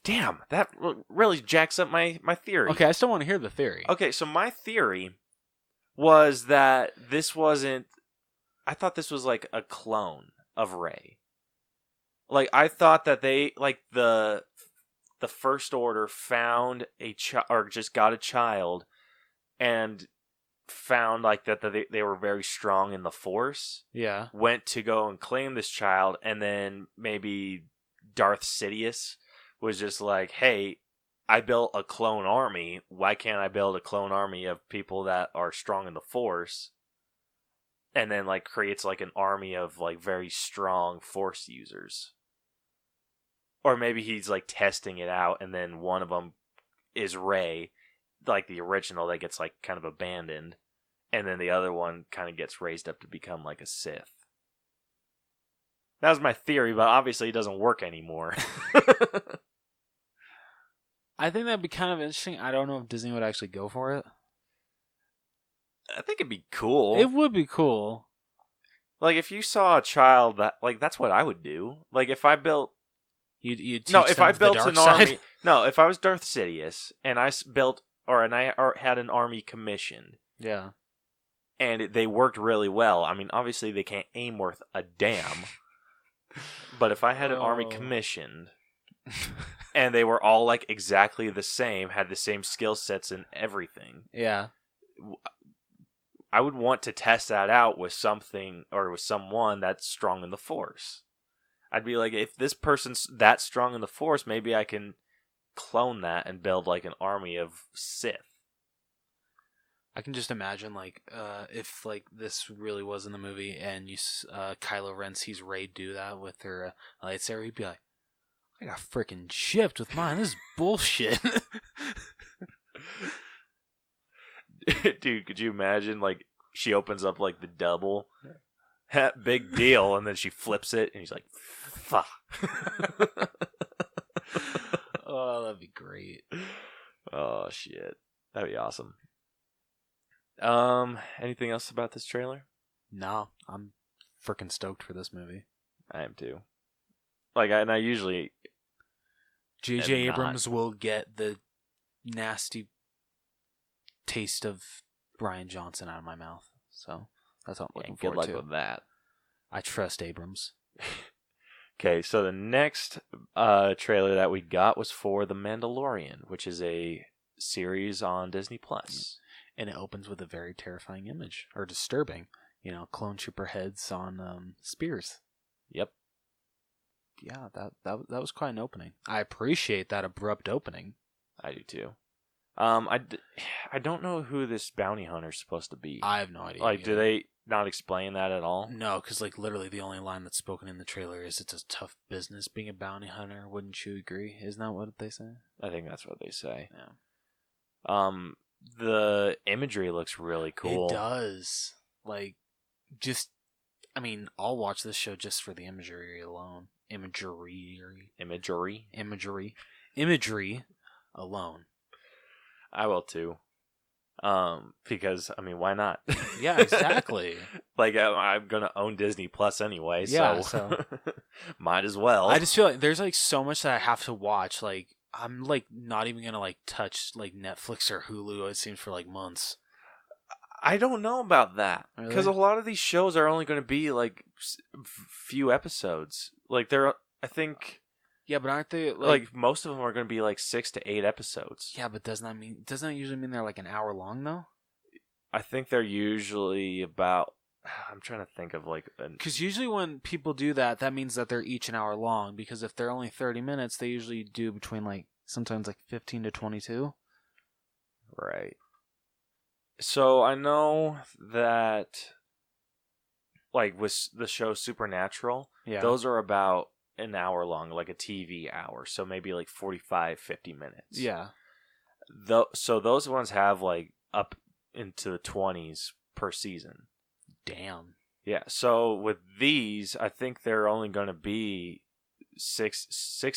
damn, that really jacks up my theory.
Okay, I still want to hear the theory.
Okay, so my theory was that this wasn't... I thought this was like a clone of Rey. Like, I thought that they, like, the First Order found a child, or just got a child, and found, like, that they were very strong in the Force.
Yeah.
Went to go and claim this child, and then maybe Darth Sidious was just like, hey, I built a clone army. Why can't I build a clone army of people that are strong in the Force? And then, like, creates, like, an army of, like, very strong Force users. Or maybe he's, like, testing it out, and then one of them is Rey, like the original, that gets, like, kind of abandoned. And then the other one kind of gets raised up to become, like, a Sith. That was my theory, but obviously it doesn't work anymore.
I think that'd be kind of interesting. I don't know if Disney would actually go for it.
I think it'd be cool.
It would be cool.
Like, if you saw a child that, like, that's what I would do. Like, if I built...
You'd teach
No, if
them
I
the
built
dark
an
side.
army... No, if I was Darth Sidious, and I built... and I had an army commissioned,
Yeah.
and they worked really well. I mean, obviously they can't aim worth a damn. But if I had an army commissioned, and they were all, like, exactly the same, had the same skill sets and everything...
Yeah.
I would want to test that out with something or with someone that's strong in the Force. I'd be like, if this person's that strong in the Force, maybe I can clone that and build, like, an army of Sith.
I can just imagine, like, if, like, this really was in the movie and Kylo Ren sees Rey do that with her lightsaber, he'd be like, I got freaking shipped with mine. This is bullshit.
Dude, could you imagine, like, she opens up, like, the double, big deal, and then she flips it, and he's like, fuck.
Oh, that'd be great.
Oh, shit. That'd be awesome. Anything else about this trailer?
No, I'm freaking stoked for this movie.
I am too. Like, I usually...
J.J.
am not.
Abrams will get the nasty taste of Brian Johnson out of my mouth. So that's what I'm looking
Good
forward
luck
to.
with that.
I trust Abrams.
Okay, so the next trailer that we got was for The Mandalorian, which is a series on Disney Plus.
And it opens with a very terrifying image, or disturbing. You know, clone trooper heads on spears.
Yep.
Yeah, that was quite an opening. I appreciate that abrupt opening.
I do too. I don't know who this bounty hunter is supposed to be.
I have no idea.
Like, do they not explain that at all?
No, because, like, literally the only line that's spoken in the trailer is it's a tough business being a bounty hunter. Wouldn't you agree? Isn't that what they say?
I think that's what they say.
Yeah.
The imagery looks really cool.
It does. Like, just, I mean, I'll watch this show just for the imagery alone. Imagery alone.
I will too. Because, I mean, why not?
Yeah, exactly.
Like, I'm gonna own Disney Plus anyway,
Yeah,
so might as well.
I just feel like there's, like, so much that I have to watch. Like, I'm, like, not even gonna, like, touch, like, Netflix or Hulu, it seems, for, like, months.
I don't know about that. Because
Really?
a lot of these shows are only going to be, like, few episodes. Like, I think...
Yeah, but aren't they,
Like, most of them are going to be, like, 6 to 8 episodes.
Yeah, but doesn't that usually mean they're, like, an hour long, though?
I think they're usually about... I'm trying to think of, like...
Because usually when people do that, that means that they're each an hour long. Because if they're only 30 minutes, they usually do between, like, sometimes, like, 15 to 22.
Right. So, I know that, like, with the show Supernatural,
Yeah.
those are about an hour long, like a TV hour. So maybe like 45, 50 minutes.
Yeah.
So those ones have like up into the 20s per season.
Damn.
Yeah. So with these, I think they're only going to be six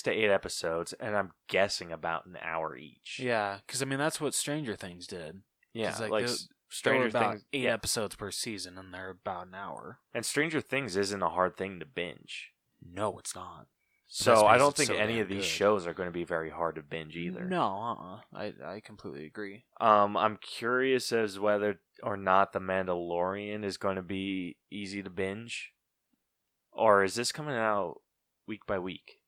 to 8 episodes, and I'm guessing about an hour each.
Yeah, because I mean that's what Stranger Things did.
Yeah,
like
Stranger
about
Things,
8 episodes per season, and they're about an hour.
And Stranger Things isn't a hard thing to binge.
No, it's not.
So I don't
it's
think
so
any
damn
of these
good.
shows are going to be very hard to binge either.
No, I completely agree.
I'm curious as whether or not The Mandalorian is going to be easy to binge, or is this coming out week by week?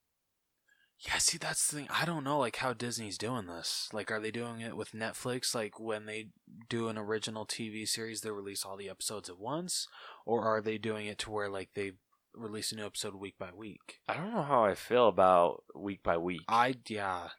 Yeah, see, that's the thing. I don't know, like, how Disney's doing this. Like, are they doing it with Netflix? Like, when they do an original TV series, they release all the episodes at once? Or are they doing it to where, like, they release a new episode week by week?
I don't know how I feel about week by week.
Yeah.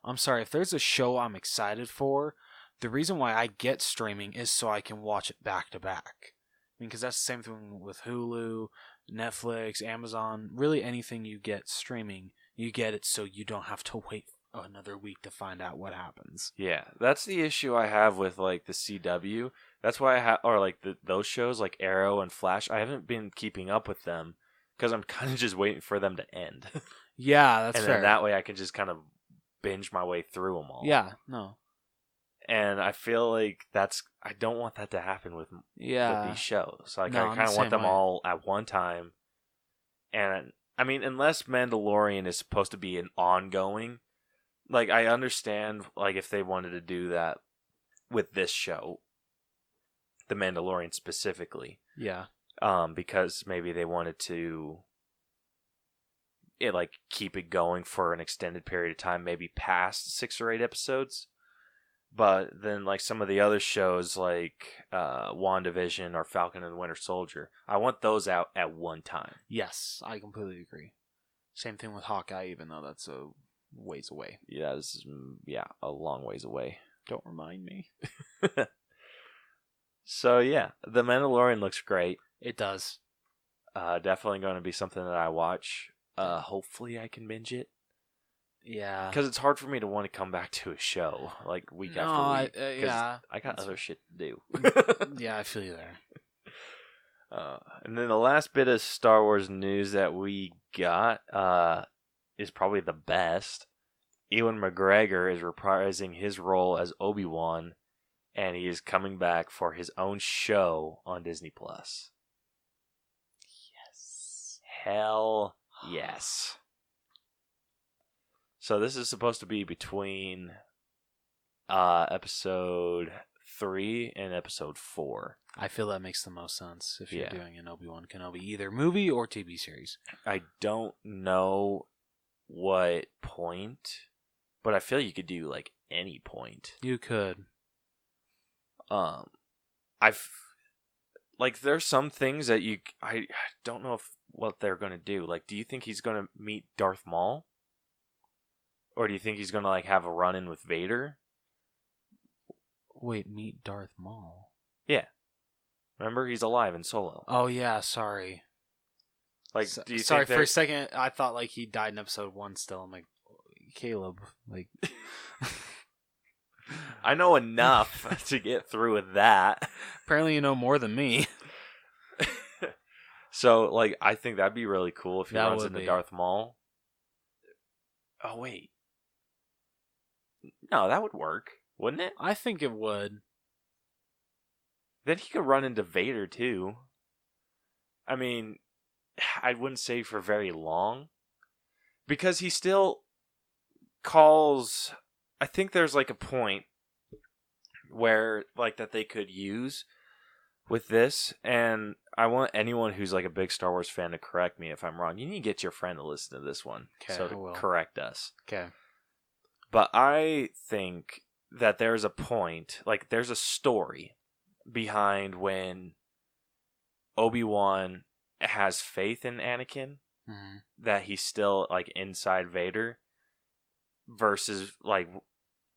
I'm sorry, if there's a show I'm excited for, the reason why I get streaming is so I can watch it back to back. I mean, because that's the same thing with Hulu, Netflix, Amazon, really anything you get streaming, you get it so you don't have to wait another week to find out what happens.
Yeah, that's the issue I have with like the CW. That's why I have, or like those shows like Arrow and Flash. I haven't been keeping up with them because I'm kind of just waiting for them to end.
Yeah, that's
and
fair.
then that way I can just kind of binge my way through them all.
Yeah, no.
And I feel like I don't want that to happen with these shows. Like
No,
I kind of want them all at one time. And I mean, unless Mandalorian is supposed to be an ongoing, like I understand like if they wanted to do that with this show, The Mandalorian specifically.
Yeah.
Because maybe they wanted to like keep it going for an extended period of time, maybe past 6 or 8 episodes. But then, like some of the other shows, like WandaVision or Falcon and the Winter Soldier, I want those out at one time.
Yes, I completely agree. Same thing with Hawkeye, even though that's a ways away.
Yeah, this is a long ways away.
Don't remind me.
So yeah, The Mandalorian looks great.
It does.
Definitely going to be something that I watch. Hopefully, I can binge it.
Yeah,
because it's hard for me to want to come back to a show like week after week.
Yeah,
I got other shit to do.
Yeah, I feel you there.
And then the last bit of Star Wars news that we got is probably the best. Ewan McGregor is reprising his role as Obi-Wan, and he is coming back for his own show on Disney Plus.
Yes.
Hell yes. So this is supposed to be between episode 3 and episode 4.
I feel that makes the most sense if you're doing an Obi-Wan Kenobi, either movie or TV series.
I don't know what point, but I feel you could do like any point.
You could.
Like there's some things that I don't know what they're gonna do. Like, do you think he's gonna meet Darth Maul? Or do you think he's going to like have a run-in with Vader?
Wait, meet Darth Maul?
Yeah. Remember, he's alive in Solo.
Oh, yeah, sorry.
Like, do you
sorry,
think
for a second, I thought like he died in episode 1 still. I'm like, Caleb, like...
I know enough to get through with that.
Apparently you know more than me.
So, like, I think that'd be really cool if he
That
runs
would
into
be.
Darth Maul. Oh, wait. No, that would work, wouldn't it?
I think it would.
Then he could run into Vader, too. I mean, I wouldn't say for very long. Because he still calls... I think there's, like, a point where, like, that they could use with this. And I want anyone who's, like, a big Star Wars fan to correct me if I'm wrong. You need to get your friend to listen to this one.
Okay,
to correct us.
Okay.
But I think that there's a point, like there's a story behind when Obi-Wan has faith in Anakin, that he's still like inside Vader, versus like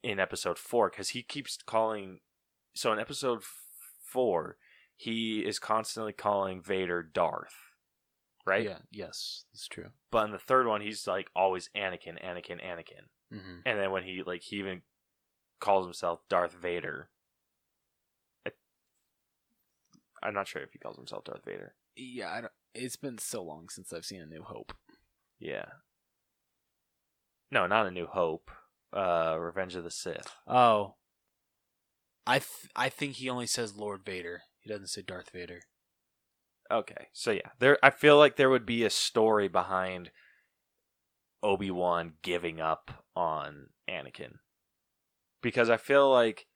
in episode 4, because he keeps calling. So in episode 4, he is constantly calling Vader Darth. right?
Yeah. Yes, that's true.
But in the third one, he's like always Anakin.
Mm-hmm.
And then when he even calls himself Darth Vader. I'm not sure if he calls himself Darth Vader.
Yeah, it's been so long since I've seen A New Hope.
Yeah. No, not A New Hope. Revenge of the Sith.
Oh. I think he only says Lord Vader. He doesn't say Darth Vader.
Okay, so yeah, I feel like there would be a story behind Obi-Wan giving up on Anakin, because I feel like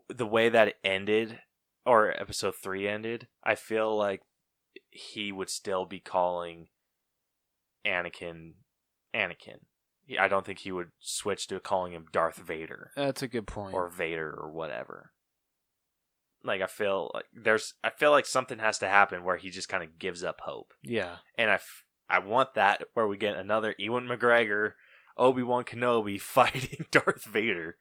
the way that it ended, or Episode 3 ended, I feel like he would still be calling Anakin. I don't think he would switch to calling him Darth Vader.
That's a good point.
Or Vader or whatever. Like I feel like something has to happen where he just kind of gives up hope.
Yeah.
And I want that where we get another Ewan McGregor, Obi-Wan Kenobi fighting Darth Vader.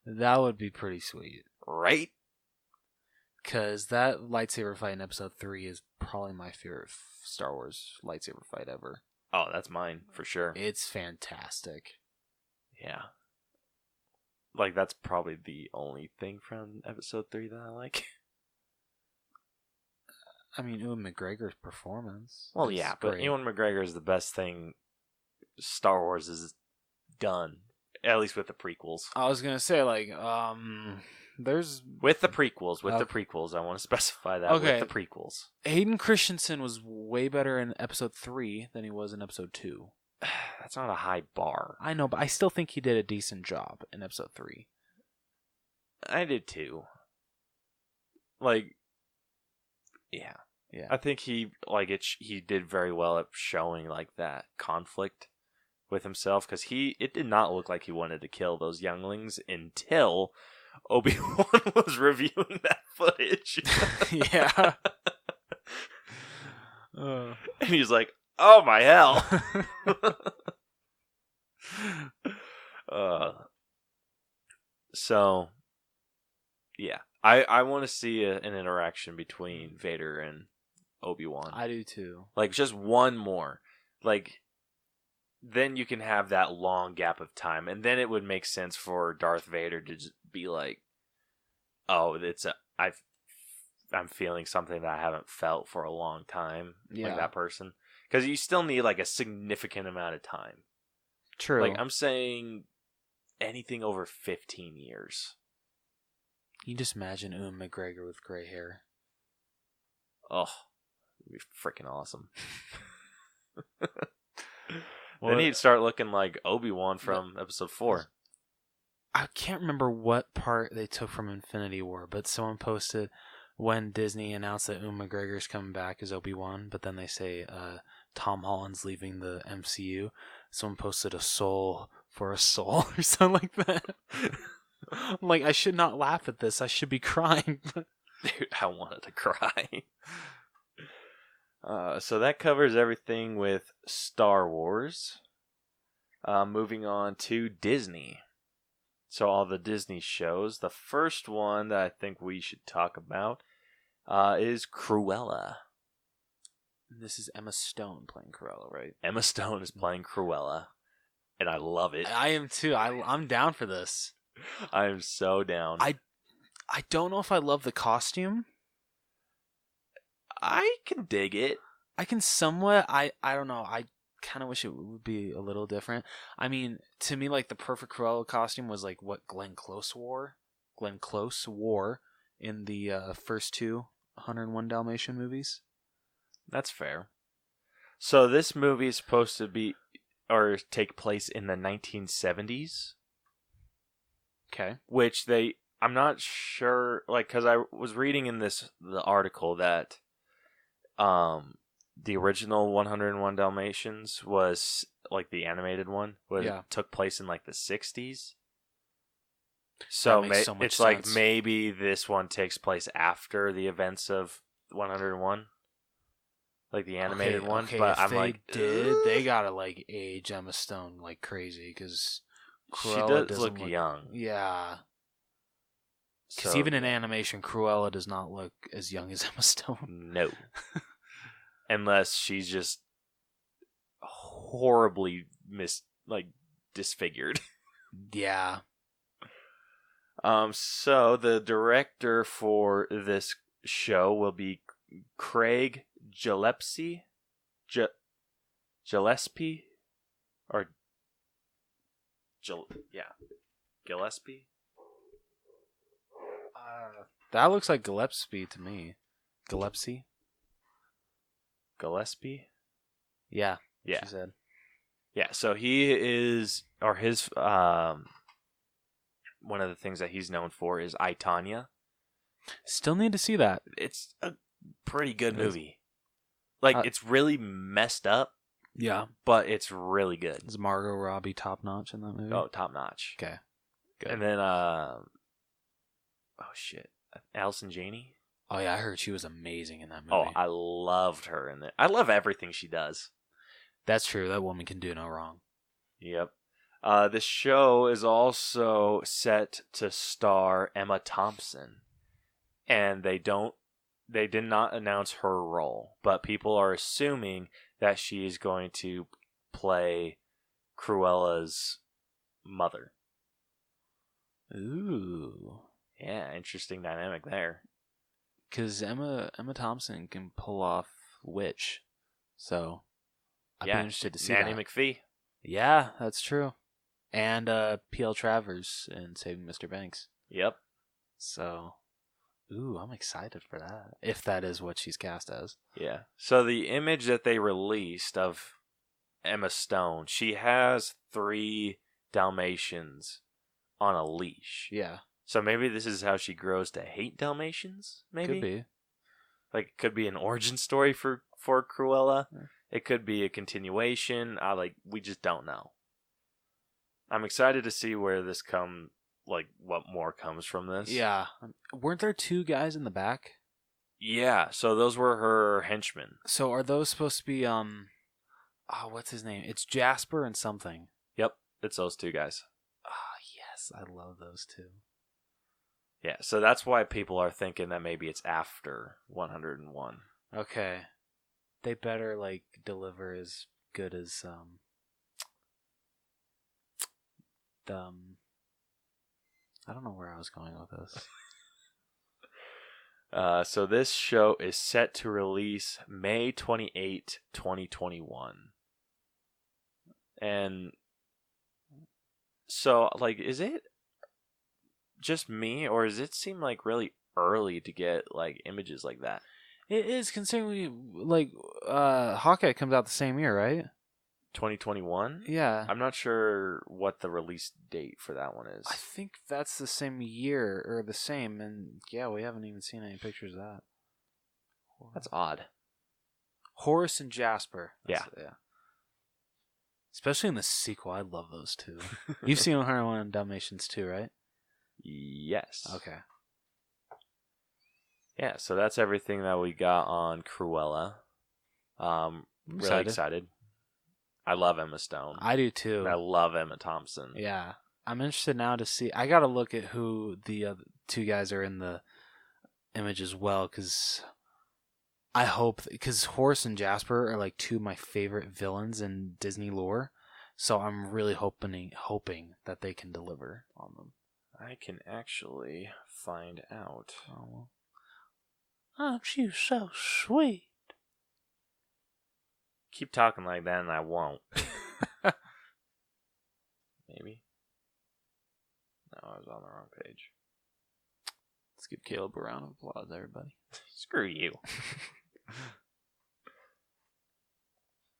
That would be pretty sweet.
Right?
Because that lightsaber fight in Episode 3 is probably my favorite Star Wars lightsaber fight ever.
Oh, that's mine for sure.
It's fantastic.
Yeah. Like, that's probably the only thing from Episode 3 that I like.
I mean, Ewan McGregor's performance.
Well, yeah, but
great.
Ewan McGregor is the best thing Star Wars has done, at least with the prequels.
I was gonna say, like, there's
With the prequels, I want to specify that.
Okay.
With the prequels.
Hayden Christensen was way better in Episode 3 than he was in Episode 2.
That's not a high bar.
I know, but I still think he did a decent job in Episode 3.
I did too. Like, yeah.
Yeah.
I think he did very well at showing like that conflict with himself, because it did not look like he wanted to kill those younglings until Obi-Wan was reviewing that footage.
Yeah.
And he's like, "Oh my hell!" So, yeah, I want to see an interaction between Vader and Obi-Wan.
I do too.
Like, just one more. Like, then you can have that long gap of time, and then it would make sense for Darth Vader to just be like, "Oh, I'm feeling something that I haven't felt for a long time."
Yeah.
Like that person. Because you still need, like, a significant amount of time.
True.
Like, I'm saying anything over 15 years.
You just imagine Ewan McGregor with gray hair.
Oh, it'd be freaking awesome. Then he'd start looking like Obi-Wan from Episode 4.
I can't remember what part they took from Infinity War, but someone posted when Disney announced that Ewan McGregor's coming back as Obi-Wan, but then they say Tom Holland's leaving the MCU. Someone posted a soul for a soul or something like that. I'm like, I should not laugh at this. I should be crying.
Dude, I wanted to cry. So that covers everything with Star Wars. Moving on to Disney. So all the Disney shows. The first one that I think we should talk about is Cruella.
This is Emma Stone playing Cruella, right?
Emma Stone is playing Cruella, and I love it.
I am too. I'm down for this.
I am so down.
I don't know if I love the costume.
I can dig it.
I can somewhat. I don't know. I kind of wish it would be a little different. I mean, to me, like, the perfect Cruella costume was like what Glenn Close wore. Glenn Close wore in the first two 101 Dalmatian movies.
That's fair. So this movie is supposed to be or take place in the 1970s.
Okay.
Which I'm not sure, like, because I was reading in the article that the original 101 Dalmatians was, like, the animated one, took place in, like, the 60s. So,
so much
it's
sense.
like maybe this one takes place after the events of 101. Like the animated one. But
if
I'm
they
like,
they gotta, like, age Emma Stone like crazy, because
she does look young.
Yeah. Because
So,
even in animation, Cruella does not look as young as Emma Stone.
No. Unless she's just horribly disfigured.
Yeah.
So the director for this show will be Craig Gillespie, Gillespie, or Gillespie.
That looks like Gillespie to me. Gillespie?
Gillespie.
Yeah.
Yeah.
She said.
Yeah. So he is, or his one of the things that he's known for is I, Tonya.
Still need to see that.
It's a pretty good
It is.
movie. It's really messed up,
Yeah.
but it's really good.
Is Margot Robbie top notch in that movie?
Oh, top notch.
Okay. Good.
And then, Allison Janney.
Oh yeah, I heard she was amazing in that movie.
Oh, I loved her in it. I love everything she does.
That's true. That woman can do no wrong.
Yep. This show is also set to star Emma Thompson, and they did not announce her role, but people are assuming that she is going to play Cruella's mother.
Ooh.
Yeah, interesting dynamic there.
Because Emma Thompson can pull off Witch, so I'd be interested to see
Nanny
that.
McPhee.
Yeah, that's true. And P.L. Travers in Saving Mr. Banks.
Yep.
So, I'm excited for that. If that is what she's cast as.
Yeah. So the image that they released of Emma Stone, she has 3 Dalmatians on a leash.
Yeah.
So maybe this is how she grows to hate Dalmatians, maybe?
Could be.
It could be an origin story for Cruella.
Yeah.
It could be a continuation. We just don't know. I'm excited to see where this what more comes from this.
Yeah. Weren't there 2 guys in the back?
Yeah, so those were her henchmen.
So are those supposed to be, what's his name? It's Jasper and something.
Yep, it's those 2 guys.
Yes, I love those 2.
Yeah, so that's why people are thinking that maybe it's after 101.
Okay. They better, deliver as good as, I don't know where I was going with this.
So this show is set to release May 28, 2021. And so, is it just me, or does it seem really early to get images like that?
It is, considering Hawkeye comes out the same year, right?
2021?
Yeah.
I'm not sure what the release date for that one is.
I think that's the same year, or the same, and yeah, we haven't even seen any pictures of that.
That's odd.
Horace and Jasper.
Yeah.
Especially in the sequel, I love those 2. You've seen 101 Dalmatians too, right?
Yes.
Okay.
Yeah, so that's everything that we got on Cruella. Really excited. I love Emma Stone.
I do too.
I love Emma Thompson.
Yeah. I'm interested now to see. I got to look at who the other 2 guys are in the image as well, because I hope, because Horace and Jasper are 2 of my favorite villains in Disney lore, so I'm really hoping that they can deliver on them.
I can actually find out.
Oh, well. Aren't you so sweet?
Keep talking like that and I won't. Maybe. No, I was on the wrong page.
Let's give Caleb a round of applause, everybody.
Screw you.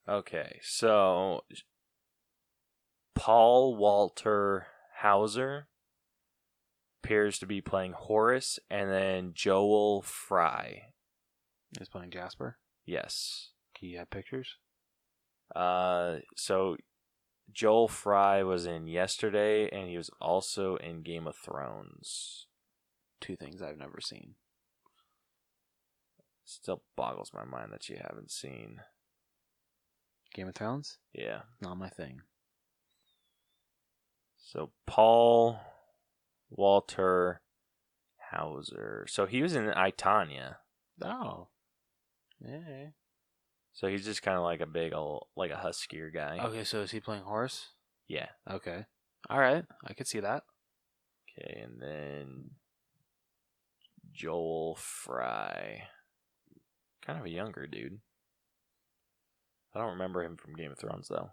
Okay, so Paul Walter Hauser appears to be playing Horace, and then Joel Fry.
He's playing Jasper.
Yes.
Can you have pictures?
So Joel Fry was in Yesterday, and he was also in Game of Thrones.
2 things I've never seen.
Still boggles my mind that you haven't seen
Game of Thrones?
Yeah.
Not my thing.
So Paul Walter Hauser. So he was in I, Tonya.
Oh. Yeah.
So he's just kind of like a big old, like a huskier guy.
Okay, so is he playing horse?
Yeah.
Okay. All right, I could see that.
Okay, and then Joel Fry. Kind of a younger dude. I don't remember him from Game of Thrones, though.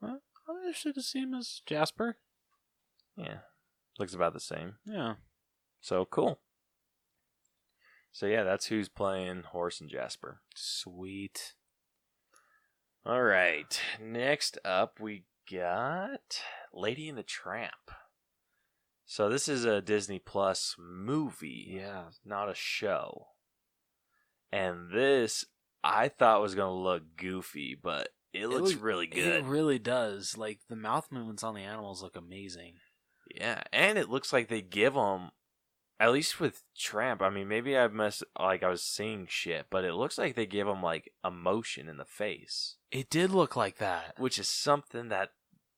Well, I should have seen him as Jasper.
Yeah. Looks about the same.
Yeah.
So, cool. So, yeah, that's who's playing Horse and Jasper.
Sweet.
All right. Next up, we got Lady and the Tramp. So, this is a Disney Plus movie.
Yeah.
Not a show. And this, I thought was going to look goofy, but it looks really good.
It really does. Like, the mouth movements on the animals look amazing.
Yeah, and it looks like they give them, at least with Tramp, I mean, maybe I was seeing shit, but it looks like they give them, like, emotion in the face.
It did look like that.
Which is something that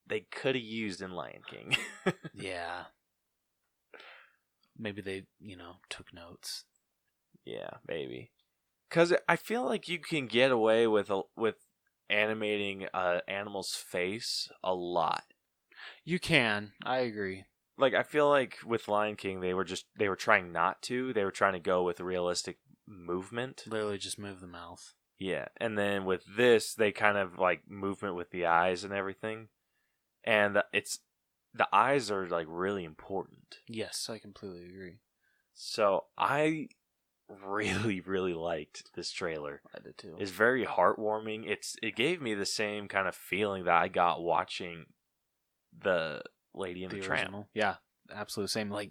they could have used in Lion King.
Yeah. Maybe they, took notes.
Yeah, maybe. Because I feel like you can get away with animating an animal's face a lot.
You can. I agree.
Like, I feel like with Lion King, they were trying not to. They were trying to go with realistic movement.
Literally just move the mouth.
Yeah, and then with this, they kind of like movement with the eyes and everything. And the eyes are like really important.
Yes, I completely agree.
So I really, really liked this trailer.
I did too.
It's very heartwarming. It gave me the same kind of feeling that I got watching the Lady and the Tramp.
Original. Yeah, absolutely same. Like,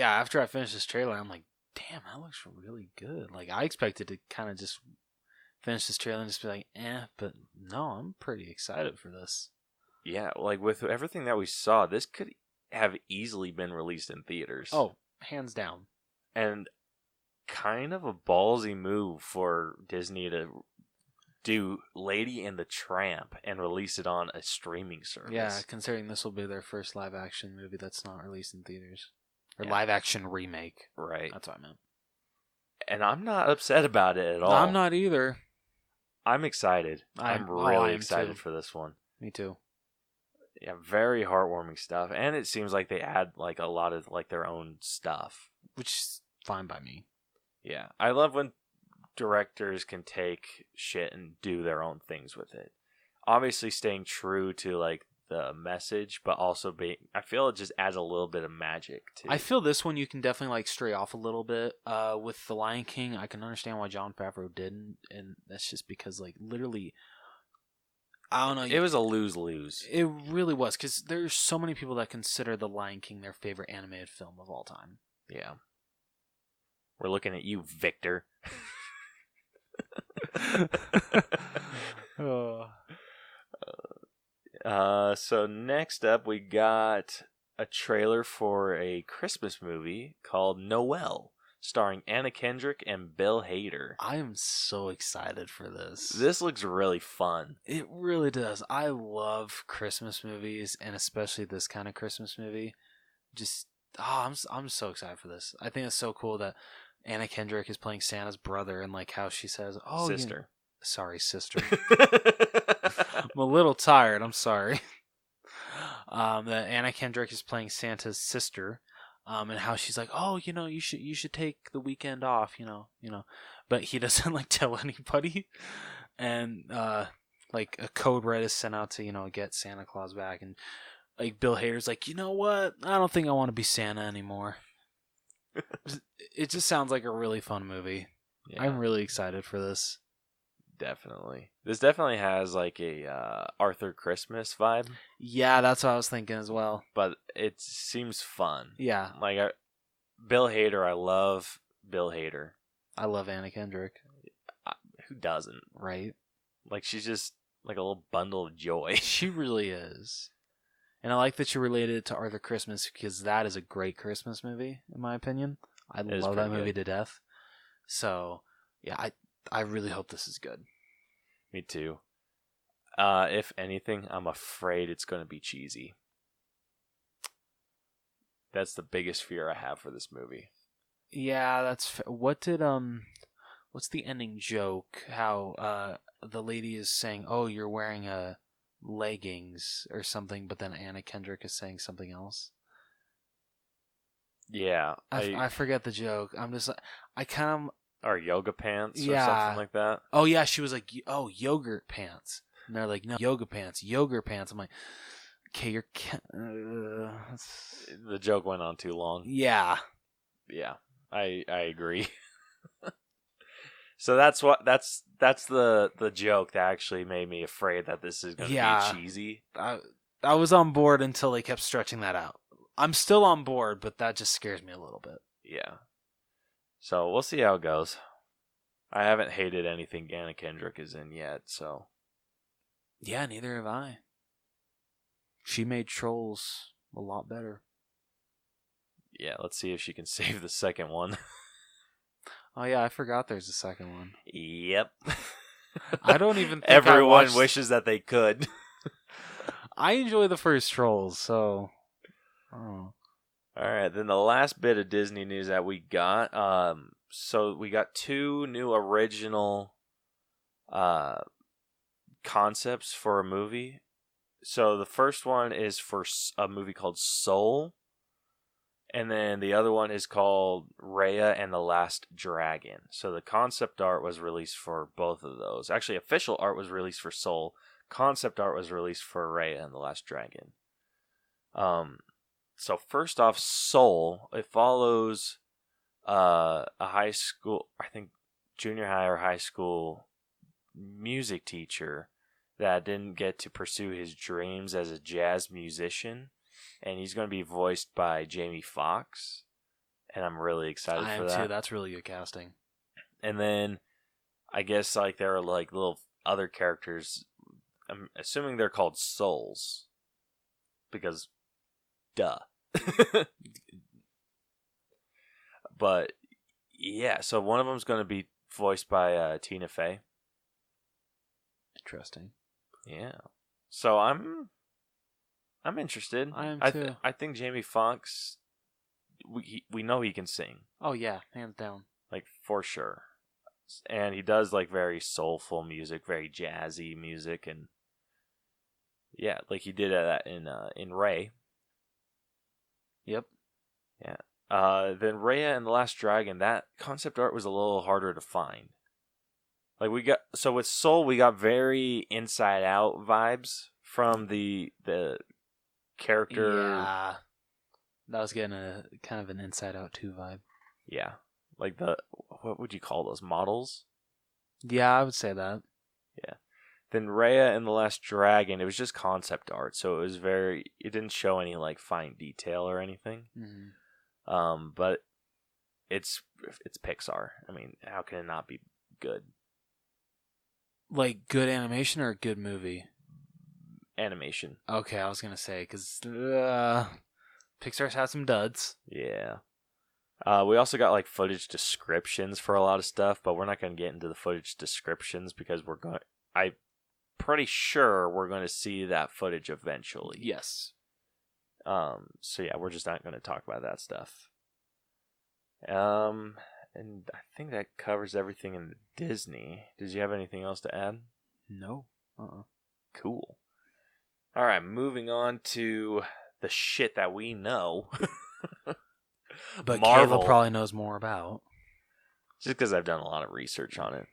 after I finished this trailer, I'm like, damn, that looks really good. Like, I expected to kind of just finish this trailer and just be like, but no, I'm pretty excited for this.
Yeah, like with everything that we saw, this could have easily been released in theaters.
Oh, hands down.
And kind of a ballsy move for Disney to do Lady and the Tramp and release it on a streaming service.
Yeah, considering this will be their first live action movie that's not released in theaters. Or
Yeah.
live action remake.
Right.
That's what I meant.
And I'm not upset about it at all.
I'm not either.
I'm excited. I'm really
I am
excited
too.
for this one.
Me too.
Yeah, very heartwarming stuff. And it seems like they add like a lot of like their own stuff.
Which is fine by me.
Yeah. I love when directors can take shit and do their own things with it. Obviously staying true to like the message, but also I feel it just adds a little bit of magic to
I feel this one you can definitely like stray off a little bit. With The Lion King, I can understand why Jon Favreau didn't, and that's just because like literally, I don't know.
It was a lose-lose.
It really was, because there's so many people that consider The Lion King their favorite animated film of all time.
Yeah. We're looking at you, Victor. So next up we got a trailer for a Christmas movie called Noel, starring Anna Kendrick and Bill Hader.
I am so excited for this.
This looks really fun.
It really does. I love Christmas movies, and especially this kind of Christmas movie. Just, I'm so excited for this. I think it's so cool that Anna Kendrick is playing Santa's brother, and like how she says, "Oh,
sister."
Sorry, sister. I'm a little tired. I'm sorry. That Anna Kendrick is playing Santa's sister, and how she's like, "Oh, you should take the weekend off, but he doesn't like tell anybody, and like a code red is sent out to get Santa Claus back, and like Bill Hader's like, you know what? I don't think I want to be Santa anymore. It just sounds like a really fun movie.
Yeah,
I'm really excited for this.
definitely. This definitely has like a Arthur Christmas vibe,
Yeah, that's what I was thinking as well.
but it seems fun.
Yeah,
Like Bill Hader, I love Bill Hader.
I love Anna Kendrick.
Who doesn't?
Right?
Like she's just like a little bundle of joy.
She really is. And I like that you related it to Arthur Christmas, because that is a great Christmas movie, in my opinion. I
is
love that
pretty
movie
good.
to death. So, yeah, I really hope this is good.
Me too. If anything, I'm afraid it's going to be cheesy. That's the biggest fear I have for this movie.
Yeah, that's what did what's the ending joke? How the lady is saying, "Oh, you're wearing leggings or something," but then Anna Kendrick is saying something else.
Yeah,
I forget the joke. I'm just I kind of
or yoga pants or
Yeah.
something like that.
Oh yeah, she was like, "Oh, yogurt pants," and they're like, "No, yoga pants, yogurt pants." I'm like, "Okay, you're."
The joke went on too long.
Yeah.
Yeah, I agree. So that's the joke that actually made me afraid that this is going to
Yeah.
be cheesy.
I was on board until they kept stretching that out. I'm still on board, but that just scares me a little bit.
Yeah. So we'll see how it goes. I haven't hated anything Anna Kendrick is in yet, so.
Yeah, neither have I. She made Trolls a lot better.
Yeah, let's see if she can save the second one.
Oh yeah, I forgot there's a second one.
Yep.
I don't even think
Everyone wishes that they could.
I enjoy the first Trolls, so. Oh.
All right, then the last bit of Disney news that we got. So we got 2 new original concepts for a movie. So the first one is for a movie called Soul, and then the other one is called Raya and the Last Dragon. So the concept art was released for both of those. Actually, official art was released for Soul. Concept art was released for Raya and the Last Dragon. So first off, Soul, it follows a high school, I think junior high or high school music teacher that didn't get to pursue his dreams as a jazz musician, and he's going to be voiced by Jamie Foxx, and I'm really excited for that.
I am too. That's really good casting.
And then I guess like there are like little other characters. I'm assuming they're called souls because duh. But yeah, so one of them's going to be voiced by Tina Fey.
Interesting.
Yeah. So I'm interested.
I am too.
I think Jamie Foxx, we know he can sing.
Oh yeah, hands down.
Like for sure. And he does like very soulful music, very jazzy music, and yeah, like he did that in Ray.
Yep.
Yeah. Then Raya and the Last Dragon, that concept art was a little harder to find. Like with Soul, we got very Inside Out vibes from the character.
Yeah. That was getting a kind of an Inside Out 2 vibe.
Yeah. Like what would you call those, models?
Yeah, I would say that.
Yeah. Then Raya and the Last Dragon, it was just concept art, so it didn't show any like fine detail or anything.
Mm-hmm.
But it's Pixar. I mean, how can it not be good?
Like good animation or a good movie?
Animation.
Okay, I was gonna say because Pixar's had some duds.
Yeah. We also got like footage descriptions for a lot of stuff, but we're not going to get into the footage descriptions because I'm pretty sure we're going to see that footage eventually.
Yes.
So yeah, we're just not going to talk about that stuff. And I think that covers everything in Disney. Did you have anything else to add?
No.
Cool. All right, moving on to the shit that we know.
But
Marvel.
Kayla probably knows more about.
Just because I've done a lot of research on it.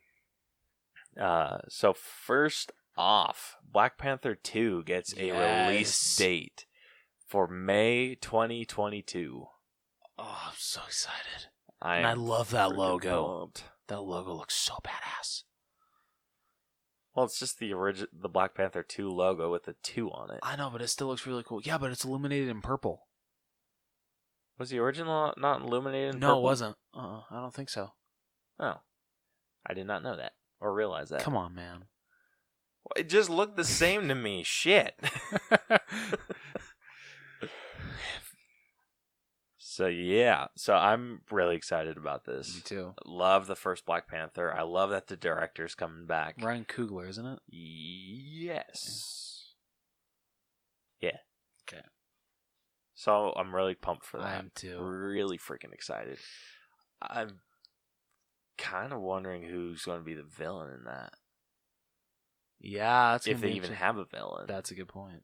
So first off, Black Panther 2 gets a release date for May 2022.
Oh, I'm so excited.
I
love that logo.
Pumped.
That logo looks so badass.
Well, it's just the Black Panther 2 logo with the 2 on it.
I know, but it still looks really cool. Yeah, but it's illuminated in purple.
Was the original not illuminated in
No,
purple?
it wasn't. I don't think so.
Oh. I did not know that or realize that.
Come on, man.
It just looked the same to me. Shit. So yeah, I'm really excited about this.
Me too.
Love the first Black Panther. I love that the director's coming back.
Ryan Coogler, isn't it?
Yes. Yeah.
Okay.
So I'm really pumped for that.
I am too.
Really freaking excited. I'm kind of wondering who's going to be the villain in that.
Yeah, that's
If they even have a villain.
That's a good point.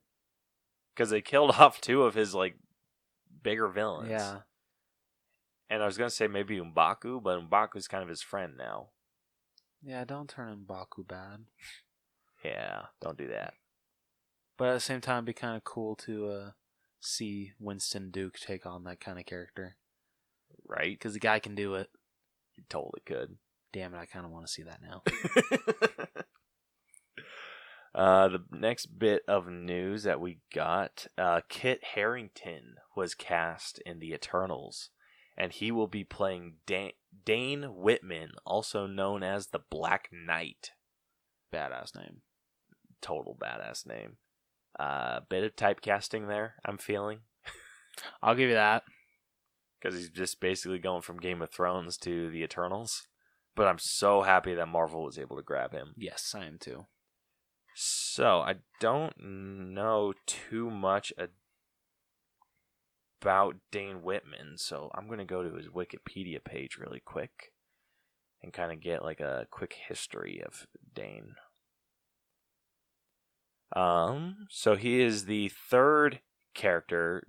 Because they killed off 2 of his, like, bigger villains.
Yeah.
And I was going to say maybe M'Baku, but M'Baku's kind of his friend now.
Yeah, don't turn M'Baku bad.
Yeah, don't do that.
But at the same time, it'd be kind of cool to see Winston Duke take on that kind of character.
Right?
Because the guy can do it.
He totally could.
Damn it, I kind of want to see that now.
The next bit of news that we got, Kit Harington was cast in The Eternals, and he will be playing Dane Whitman, also known as the Black Knight.
Badass name.
Total badass name. Bit of typecasting there, I'm feeling.
I'll give you that.
Because he's just basically going from Game of Thrones to The Eternals. But I'm so happy that Marvel was able to grab him.
Yes, I am too.
So, I don't know too much about Dane Whitman, so I'm going to go to his Wikipedia page really quick and kind of get like a quick history of Dane. So he is the 3rd character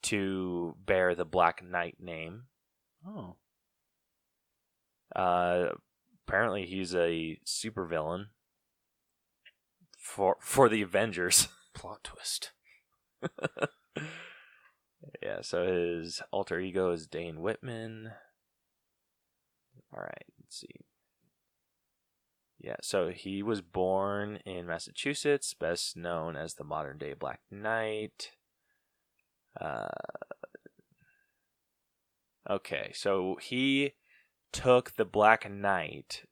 to bear the Black Knight name.
Oh.
Apparently he's a supervillain for the Avengers.
Plot twist.
Yeah, so his alter ego is Dane Whitman. Alright, let's see. Yeah, so he was born in Massachusetts, best known as the modern-day Black Knight. Okay, so he took the Black Knight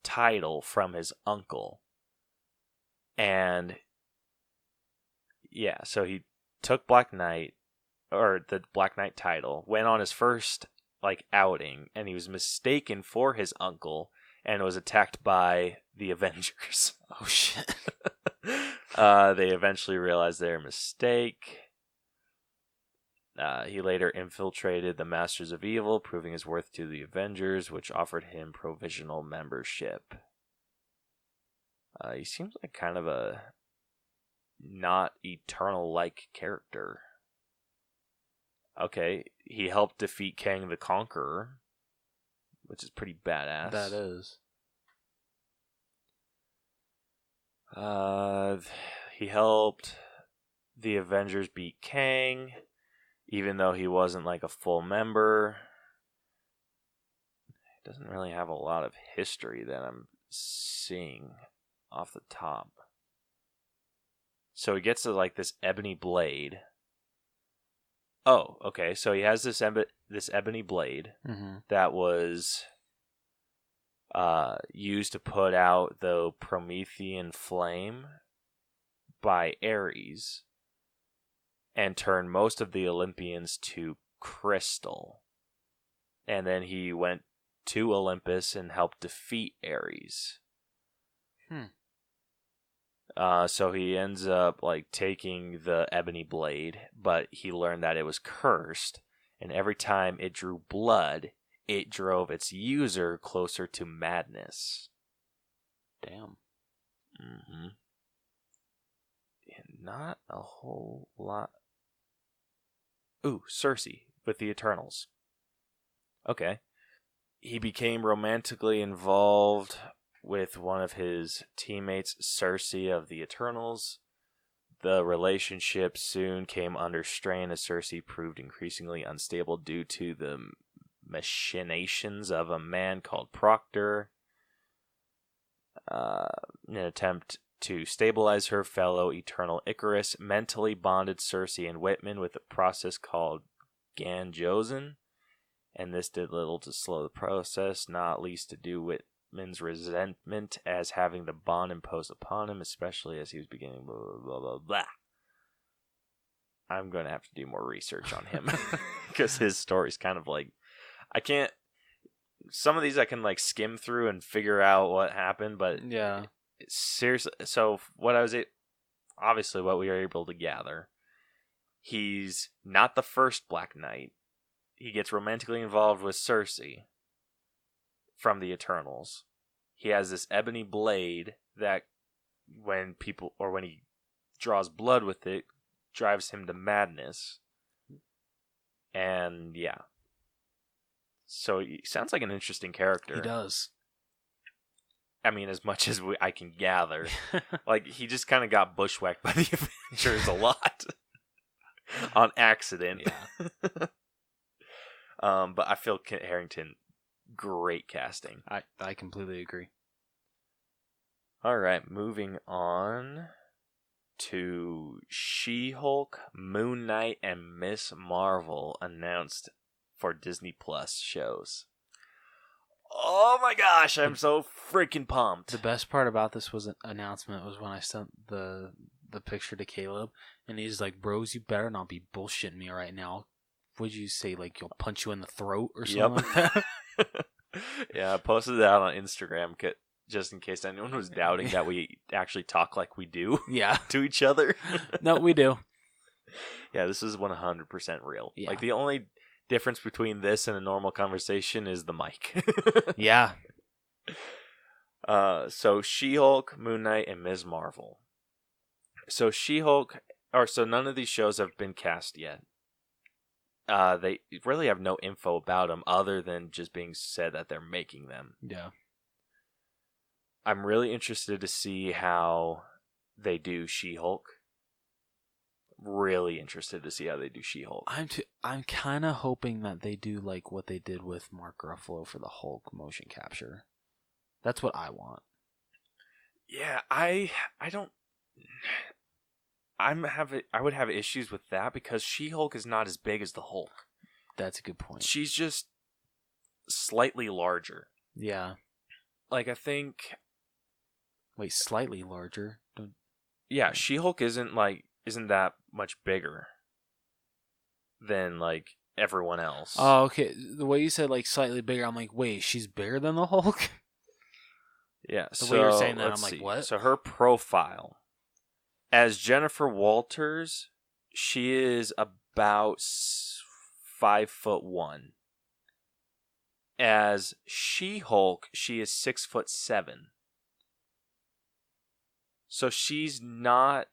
title from his uncle. And, yeah, so he took Black Knight, or the Black Knight title, went on his first, like, outing, and he was mistaken for his uncle, and was attacked by the Avengers.
Oh, shit.
They eventually realized their mistake. He later infiltrated the Masters of Evil, proving his worth to the Avengers, which offered him provisional membership. He seems like kind of a not Eternal-like character. Okay, he helped defeat Kang the Conqueror, which is pretty badass.
That is.
He helped the Avengers beat Kang, even though he wasn't like a full member. He doesn't really have a lot of history that I'm seeing off the top. So he gets to like this ebony blade. Oh, okay. So he has this ebony blade that was used to put out the Promethean flame by Ares and turn most of the Olympians to crystal. And then he went to Olympus and helped defeat Ares. So he ends up like taking the ebony blade, but he learned that it was cursed, and every time it drew blood, it drove its user closer to madness.
Damn.
Mm-hmm. And not a whole lot. Ooh, Cersei with the Eternals. Okay. He became romantically involved with one of his teammates, Cersei of the Eternals. The relationship soon came under strain as Cersei proved increasingly unstable due to the machinations of a man called Proctor. In an attempt to stabilize her, fellow Eternal Icarus mentally bonded Cersei and Whitman with a process called Ganjosin, and this did little to slow the process, not least to do with Whitman's resentment as having the bond imposed upon him, especially as he was beginning blah, blah, blah, blah, blah. I'm going to have to do more research on him because his story's kind of like, I can't, some of these I can like skim through and figure out what happened, but
yeah,
seriously, so obviously what we were able to gather, he's not the first Black Knight. He gets romantically involved with Cersei. from the Eternals. He has this ebony blade that when he draws blood with it, drives him to madness. And yeah. So he sounds like an interesting character.
He does.
I mean, as much as I can gather. Like, he just kind of got bushwhacked by the Avengers a lot. On accident.
Yeah.
But I feel Kit Harington, great casting.
I completely agree.
All right, moving on to She-Hulk, Moon Knight, and Miss Marvel announced for Disney Plus shows. Oh my gosh, I'm so freaking pumped.
The best part about this announcement was when I sent the picture to Caleb, and he's like, "Bros, you better not be bullshitting me right now." Would you say, like, you'll punch you in the throat or something like that?
Yeah, I posted that on Instagram just in case anyone was doubting that we actually talk like we do
Yeah.
to each other.
No, we do.
Yeah, this is 100% real.
Yeah.
Like, the only difference between this and a normal conversation is the mic.
Yeah.
So She-Hulk, Moon Knight, and Ms. Marvel. So so none of these shows have been cast yet. They really have no info about them other than just being said that they're making them.
Yeah.
I'm really interested to see how they do She-Hulk. Really interested to see how they do She-Hulk.
I'm kind of hoping that they do like what they did with Mark Ruffalo for the Hulk motion capture. That's what I want.
Yeah, I would have issues with that because She-Hulk is not as big as the Hulk.
That's a good point.
She's just slightly larger.
Yeah.
Like, I think...
Wait, slightly larger?
Yeah, She-Hulk isn't that much bigger than, like, everyone else.
Oh, okay. The way you said, like, slightly bigger, I'm like, wait, she's bigger than the Hulk?
Yeah,
The way you're saying that, I'm like, what?
So her profile, as Jennifer Walters, she is about 5'1". As She-Hulk, she is 6'7". So she's not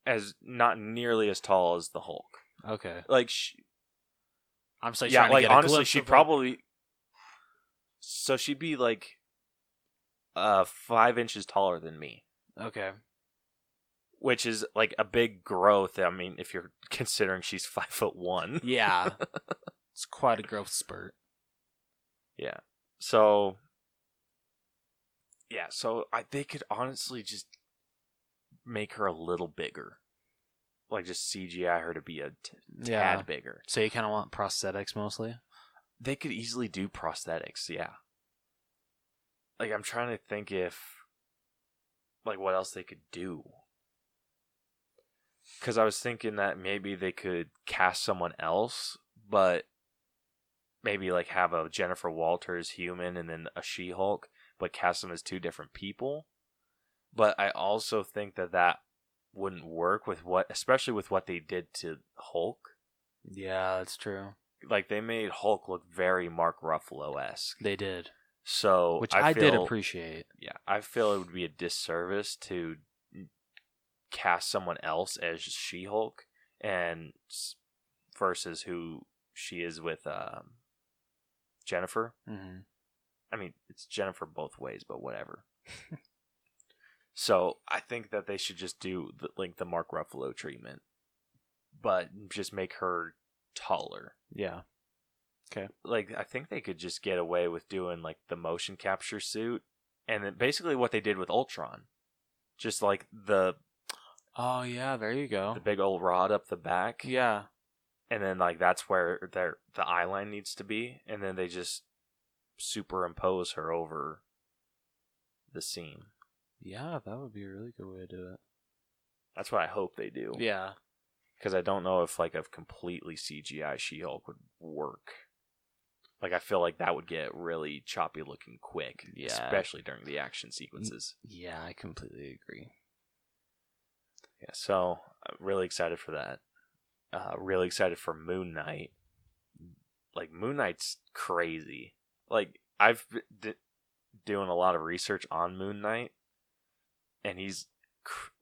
nearly as tall as the Hulk.
Okay.
Like,
I'm so
yeah,
trying to
like,
get a
honestly,
glimpse
she'd
of
probably... So she'd be, like, 5 inches taller than me.
Okay.
Which is, like, a big growth. I mean, if you're considering she's 5'1".
Yeah. It's quite a growth spurt.
Yeah. So... Yeah, so they could honestly just make her a little bigger. Like, just CGI her to be a tad bigger.
So you kind of want prosthetics mostly?
They could easily do prosthetics, yeah. Like, I'm trying to think what else they could do. Because I was thinking that maybe they could cast someone else, but maybe, like, have a Jennifer Walters human and then a She-Hulk, but cast them as two different people. But I also think that wouldn't work especially with what they did to Hulk.
Yeah, that's true.
Like, they made Hulk look very Mark Ruffalo-esque.
They did.
So,
which I did appreciate.
Yeah, I feel it would be a disservice to cast someone else as She-Hulk and versus who she is with Jennifer.
Mm-hmm.
I mean, it's Jennifer both ways, but whatever. So I think that they should just do the Mark Ruffalo treatment, but just make her taller.
Yeah. Okay.
Like, I think they could just get away with doing, like, the motion capture suit, and then basically what they did with Ultron, just like
Oh yeah, there you go.
the big old rod up the back,
Yeah.
and then, like, that's where the eye line needs to be, and then they just superimpose her over the scene.
Yeah, that would be a really good way to do it.
That's what I hope they do.
Yeah.
Because I don't know if, like, a completely CGI She-Hulk would work. Like, I feel like that would get really choppy looking quick.
Yeah.
Especially during the action sequences.
Yeah, I completely agree.
Yeah, so I'm really excited for that. Really excited for Moon Knight. Like, Moon Knight's crazy. Like, I've been doing a lot of research on Moon Knight, and he's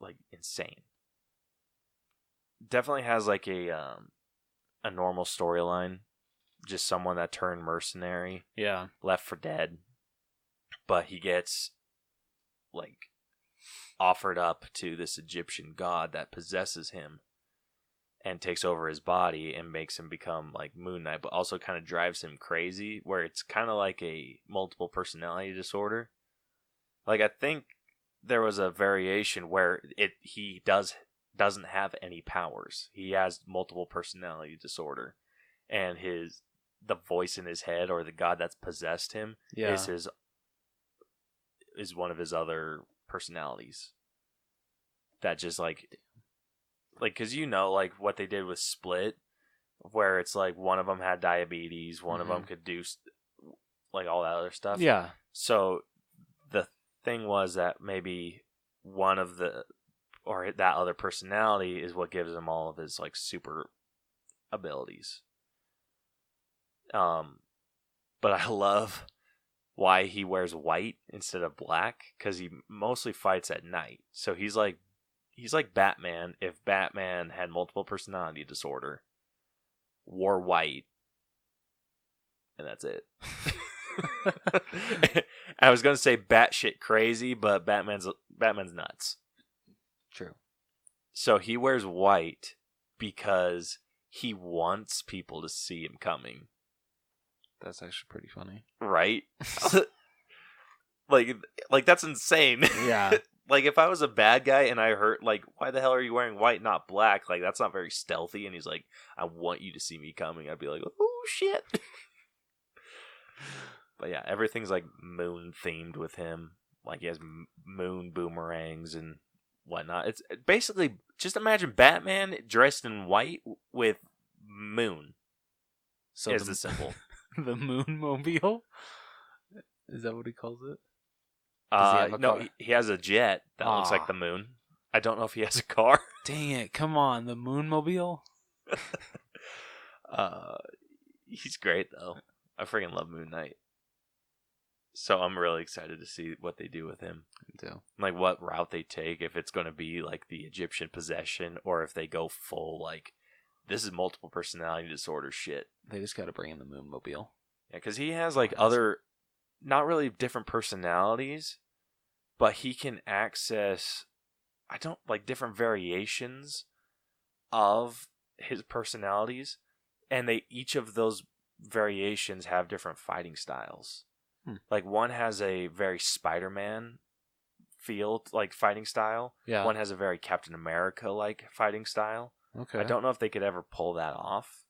like insane. Definitely has like a normal storyline, just someone that turned mercenary,
Yeah.
left for dead, but he gets like offered up to this Egyptian god that possesses him and takes over his body and makes him become like Moon Knight, but also kind of drives him crazy, where it's kind of like a multiple personality disorder. Like I think there was a variation where he doesn't have any powers. He has multiple personality disorder, and the voice in his head, or the god that's possessed him,
Yeah.
is one of his other personalities. That just like because like what they did with Split, where it's like one of them had diabetes, one of them could do like all that other stuff.
Yeah.
So the thing was that maybe one of or that other personality is what gives him all of his like super abilities. But I love why he wears white instead of black, because he mostly fights at night. So he's like Batman if Batman had multiple personality disorder, wore white, and that's it. I was gonna say batshit crazy, but Batman's nuts.
True.
So he wears white because he wants people to see him coming.
That's actually pretty funny.
Right? like that's insane.
Yeah.
Like if I was a bad guy and I heard like, why the hell are you wearing white, not black? Like that's not very stealthy. And he's like, I want you to see me coming. I'd be like, oh shit. But yeah, everything's like moon themed with him. Like he has moon boomerangs and whatnot. It's basically just imagine Batman dressed in white with moon.
So
is the symbol.
The Moon Mobile? Is that what he calls it? Does he have a
no,
car?
he has a jet that looks like the moon. I don't know if he has a car.
Dang it! Come on, the Moon Mobile.
He's great though. I freaking love Moon Knight. So I'm really excited to see what they do with him.
Me too.
Like what route they take, if it's going to be like the Egyptian possession, or if they go full like this is multiple personality disorder shit.
They just got to bring in the Moon Mobile.
Yeah, because he has like other, not really different personalities, but he can access, different variations of his personalities, and each of those variations have different fighting styles. Like one has a very Spider-Man feel, like fighting style.
Yeah.
One has a very Captain America like fighting style.
Okay.
I don't know if they could ever pull that off.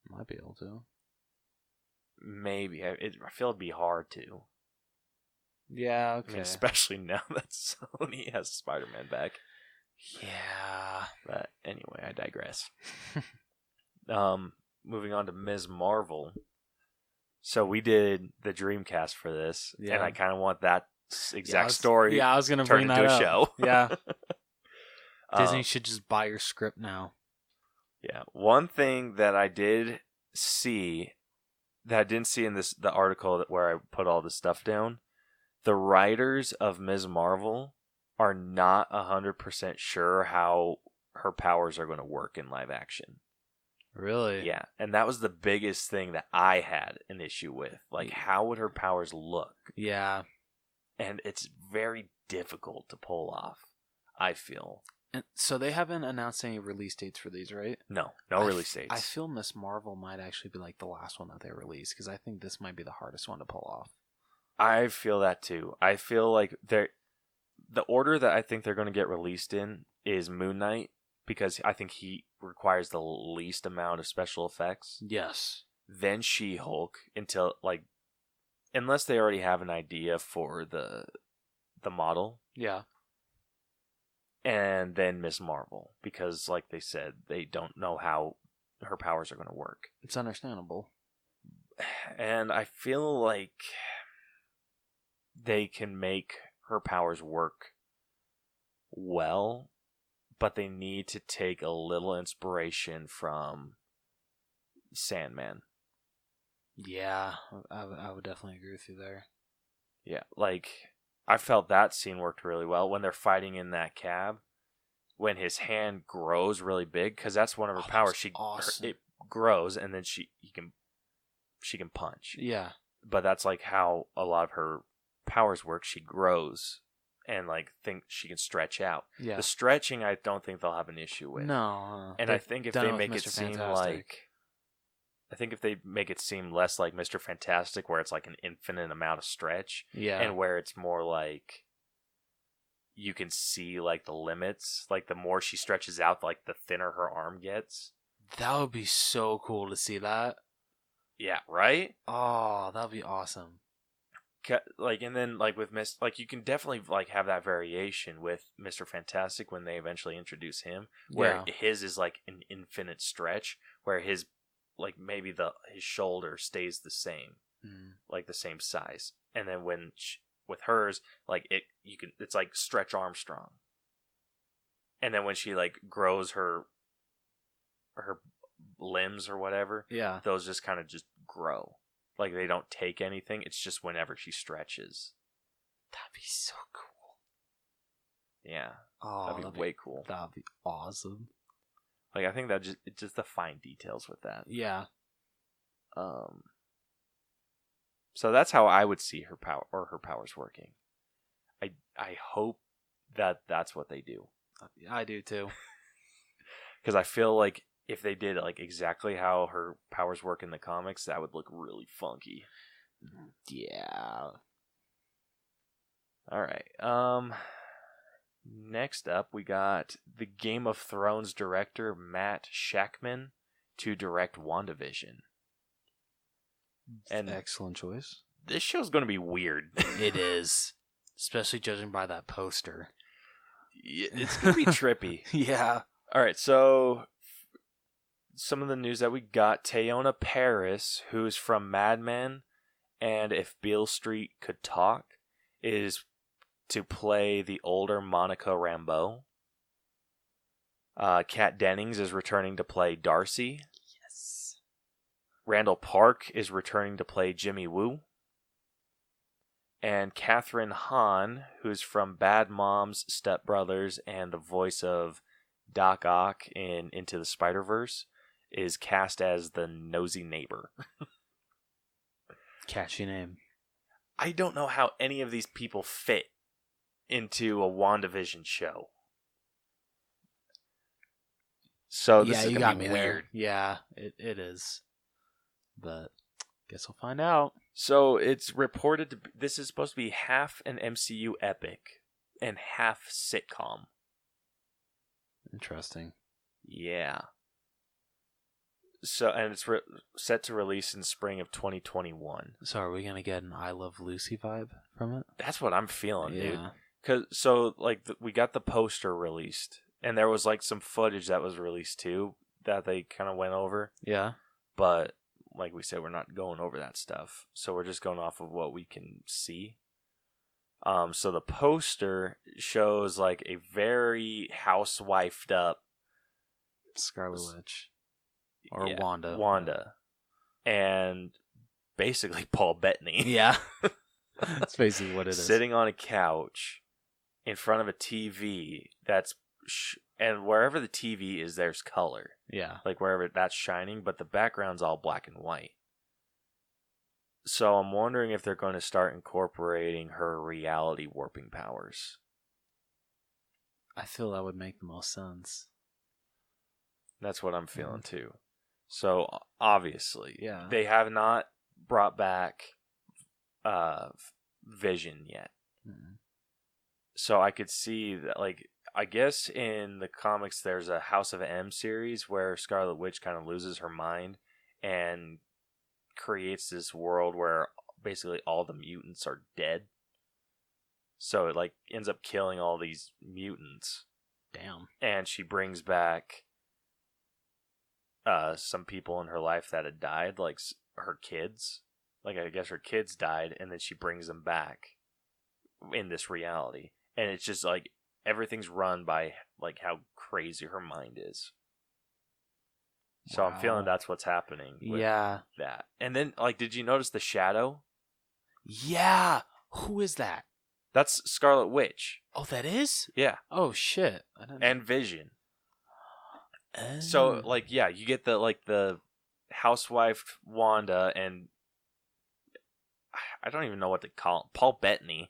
Might be able to.
Maybe. I feel it'd be hard to.
Yeah, okay.
I mean, especially now that Sony has Spider-Man back.
Yeah.
But anyway, I digress. Moving on to Ms. Marvel. So we did the Dreamcast for this, and I kind of want that exact story.
Yeah, I was gonna
turned
bring
into
that
a
up.
show.
Yeah. Disney should just buy your script now.
Yeah. One thing that I did see that I didn't see in the article where I put all this stuff down, the writers of Ms. Marvel are not 100% sure how her powers are going to work in live action.
Really?
Yeah, and that was the biggest thing that I had an issue with. Like, how would her powers look?
Yeah.
And it's very difficult to pull off, I feel.
And so they haven't announced any release dates for these, right?
No release dates.
I feel Miss Marvel might actually be like the last one that they release, because I think this might be the hardest one to pull off.
I feel that too. I feel like the order that I think they're going to get released in is Moon Knight, because I think he requires the least amount of special effects.
Yes.
Then She-Hulk, unless they already have an idea for the model.
Yeah.
And then Ms. Marvel, because like they said, they don't know how her powers are going to work.
It's understandable.
And I feel like they can make her powers work well, but they need to take a little inspiration from Sandman.
Yeah, I would definitely agree with you there.
Yeah, like I felt that scene worked really well when they're fighting in that cab. When his hand grows really big, because that's one of her
Oh, that
powers.
was awesome.
It grows, and then she can punch.
Yeah.
But that's like how a lot of her powers work. She grows, and like think she can stretch out.
Yeah.
The stretching, I don't think they'll have an issue with.
No.
And I think if
done
they
it with
make it
Mr.
seem
Fantastic.
like, I think if they make it seem less like Mr. Fantastic, where it's like an infinite amount of stretch,
Yeah.
and where it's more like you can see like the limits, like the more she stretches out, like the thinner her arm gets.
That would be so cool to see that.
Yeah, right?
Oh, that would be awesome.
Like, and then like with like you can definitely like have that variation with Mr. Fantastic when they eventually introduce him, where his is like an infinite stretch, where his like maybe his shoulder stays the same, like the same size, and then when with hers, like it's like Stretch Armstrong, and then when she like grows her limbs or whatever,
Yeah.
those just kind of just grow. Like they don't take anything. It's just whenever she stretches.
That'd be so cool.
Yeah.
Oh,
that'd be way cool.
That'd be awesome.
Like I think that just the fine details with that.
Yeah.
So that's how I would see her powers working. I hope that's what they do.
I do too.
Because I feel like if they did like exactly how her powers work in the comics, that would look really funky.
Yeah.
All right. Next up, we got the Game of Thrones director Matt Shakman to direct WandaVision. And
excellent choice.
This show's going to be weird.
It is, especially judging by that poster.
It's going to be trippy.
Yeah.
All right, so some of the news that we got: Teyonah Parris, who's from Mad Men and If Beale Street Could Talk, is to play the older Monica Rambeau. Kat Dennings is returning to play Darcy.
Yes.
Randall Park is returning to play Jimmy Woo. And Catherine Hahn, who's from Bad Moms, Step Brothers, and the voice of Doc Ock in Into the Spider-Verse, is cast as the nosy neighbor.
Catchy name.
I don't know how any of these people fit into a WandaVision show. So this is going to be weird.
Yeah, it is. But guess we'll find out.
So it's reported this is supposed to be half an MCU epic and half sitcom.
Interesting.
Yeah. So, and it's set to release in spring of 2021.
So are we going to get an I Love Lucy vibe from it?
That's what I'm feeling, dude.
Yeah.
So we got the poster released, and there was like some footage that was released too that they kind of went over.
Yeah.
But like we said, we're not going over that stuff. So we're just going off of what we can see. So the poster shows like a very housewifed up
Scarlet Witch. Or
yeah,
Wanda.
Wanda. And basically Paul Bettany.
Yeah. That's basically what it is.
Sitting on a couch in front of a TV that's... and wherever the TV is, there's color.
Yeah.
Like wherever that's shining, but the background's all black and white. So I'm wondering if they're going to start incorporating her reality warping powers.
I feel that would make the most sense.
That's what I'm feeling too. So obviously,
yeah,
they have not brought back Vision yet.
Mm-hmm.
So I could see that, like, I guess in the comics there's a House of M series where Scarlet Witch kind of loses her mind and creates this world where basically all the mutants are dead. So it like ends up killing all these mutants.
Damn.
And she brings back some people in her life that had died, like her kids. Like I guess her kids died, and then she brings them back in this reality. And it's just like everything's run by like how crazy her mind is. So I'm feeling
Wow.
that's what's happening with
Yeah.
that. And then, like, did you notice the shadow?
Yeah. Who is that?
That's Scarlet Witch.
Oh, that is?
Yeah.
Oh, shit. I didn't...
And Vision. So,
Oh.
like, yeah, you get the housewife Wanda and I don't even know what to call him. Paul Bettany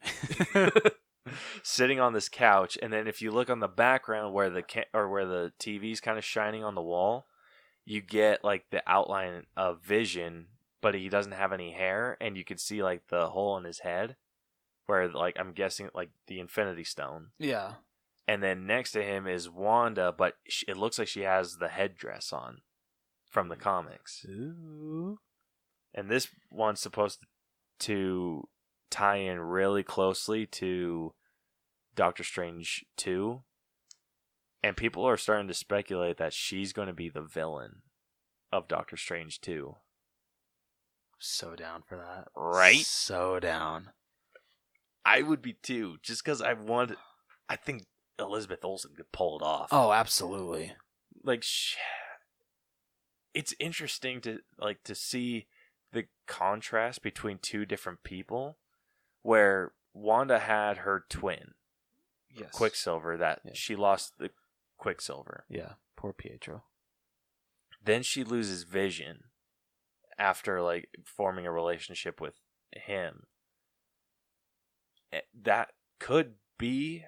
sitting on this couch, and then if you look on the background where the where the TV's kind of shining on the wall, you get like the outline of Vision, but he doesn't have any hair, and you can see like the hole in his head, where like I'm guessing like the Infinity Stone.
Yeah.
And then next to him is Wanda, but it looks like she has the headdress on from the comics.
Ooh.
And this one's supposed to tie in really closely to Doctor Strange 2. And people are starting to speculate that she's going to be the villain of Doctor Strange 2.
So down for that.
Right?
So down.
I would be too, just because I think Elizabeth Olsen could pull it off.
Oh, absolutely.
Like, it's interesting to see the contrast between two different people, where Wanda had her twin,
Yes.
Quicksilver, that she lost the Quicksilver.
Yeah. Poor Pietro.
Then she loses Vision after like forming a relationship with him. That could be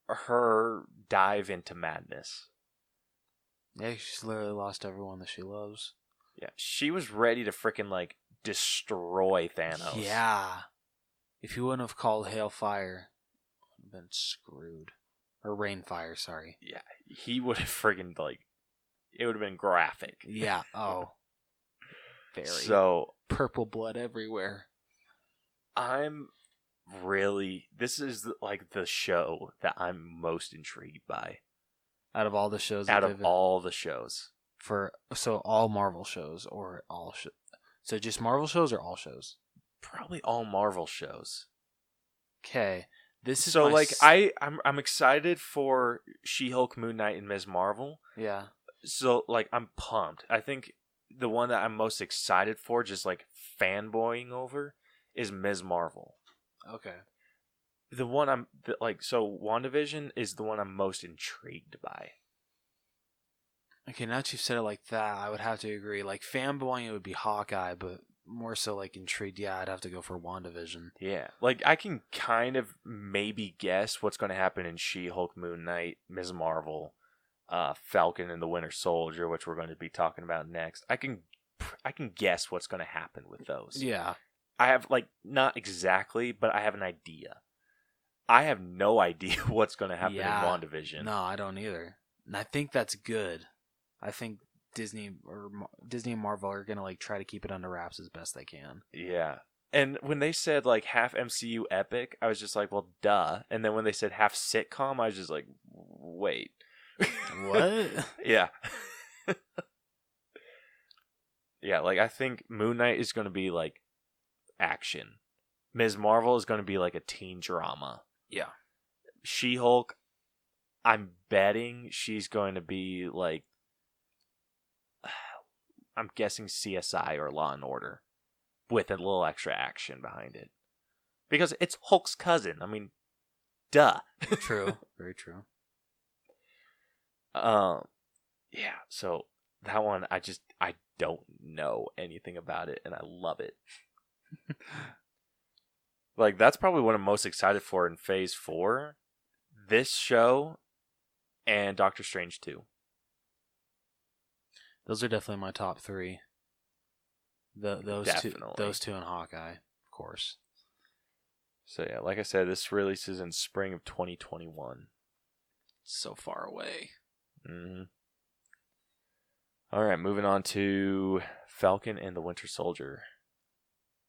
her dive into madness.
Yeah, she's literally lost everyone that she loves.
Yeah, she was ready to freaking like destroy Thanos.
Yeah. If you wouldn't have called Hail Fire, would have been screwed. Or Rain Fire, sorry.
Yeah, he would have freaking like, it would have been graphic.
Yeah. Oh. Very.
So
Purple blood everywhere.
this is like the show that I'm most intrigued by
Out of all the shows.
out of all the shows.
So all Marvel shows or all so just Marvel shows or all shows?
Probably all Marvel shows.
Okay. This is
So
my
like I'm excited for She-Hulk, Moon Knight, and Ms. Marvel.
Yeah.
So like I'm pumped. I think the one that I'm most excited for, just like fanboying over, is Ms. Marvel.
Okay.
The one so WandaVision is the one I'm most intrigued by.
Okay, now that you've said it like that, I would have to agree. Like fanboying, it would be Hawkeye, but more so like intrigued. Yeah, I'd have to go for WandaVision.
Yeah, like I can kind of maybe guess what's going to happen in She-Hulk, Moon Knight, Ms. Marvel, Falcon and the Winter Soldier, which we're going to be talking about next. I can guess what's going to happen with those.
Yeah.
I have like not exactly, but I have an idea. I have no idea what's going to happen in WandaVision.
No, I don't either. And I think that's good. I think Disney and Marvel are gonna like try to keep it under wraps as best they can.
Yeah. And when they said like half MCU epic, I was just like, well, duh. And then when they said half sitcom, I was just like, wait.
What?
Yeah. Yeah, like I think Moon Knight is going to be like action. Ms. Marvel is going to be like a teen drama.
Yeah.
She-Hulk, I'm betting she's going to be like, I'm guessing CSI or Law and Order with a little extra action behind it. Because it's Hulk's cousin. I mean, duh.
True. Very true.
Yeah, so that one, I don't know anything about it, and I love it. Like, that's probably what I'm most excited for in Phase 4. This show and Doctor Strange 2.
Those are definitely my top three. Those two and Hawkeye, of course.
So yeah, like I said, this releases in spring of 2021.
So far away.
Mm-hmm. All right, moving on to Falcon and the Winter Soldier.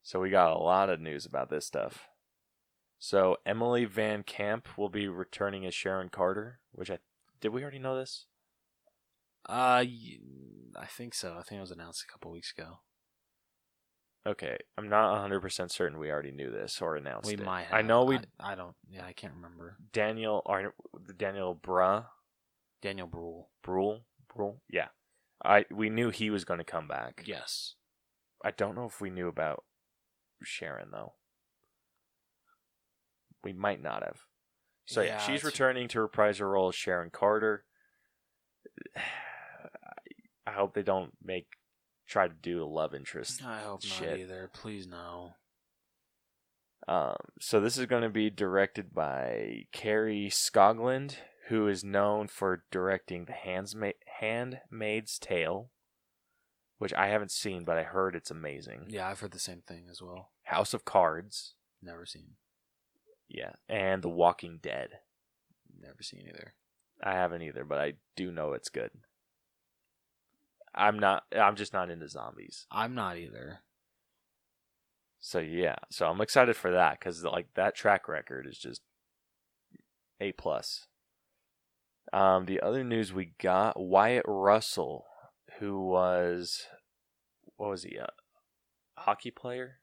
So we got a lot of news about this stuff. So Emily Van Camp will be returning as Sharon Carter, did we already know this?
I think so. I think it was announced a couple weeks ago.
Okay, I'm not 100% certain we already knew this or announced it.
We might have.
I know we.
I don't. Yeah, I can't remember.
Daniel Bruhl.
Daniel Bruhl.
Bruhl? Yeah. We knew he was going to come back.
Yes.
I don't know if we knew about Sharon though. We might not have. So yeah, she's returning to reprise her role as Sharon Carter. I hope they don't try to do a love interest.
I hope
shit.
not either. Please no.
So this is going to be directed by Carrie Scogland, who is known for directing The Handmaid's Tale, which I haven't seen, but I heard it's amazing.
Yeah, I've heard the same thing as well.
House of Cards.
Never seen.
Yeah, and The Walking Dead.
Never seen either.
I haven't either, but I do know it's good. I'm just not into zombies.
I'm not either.
So yeah, I'm excited for that because like that track record is just A+. The other news we got, Wyatt Russell, who was, what was he, a hockey player?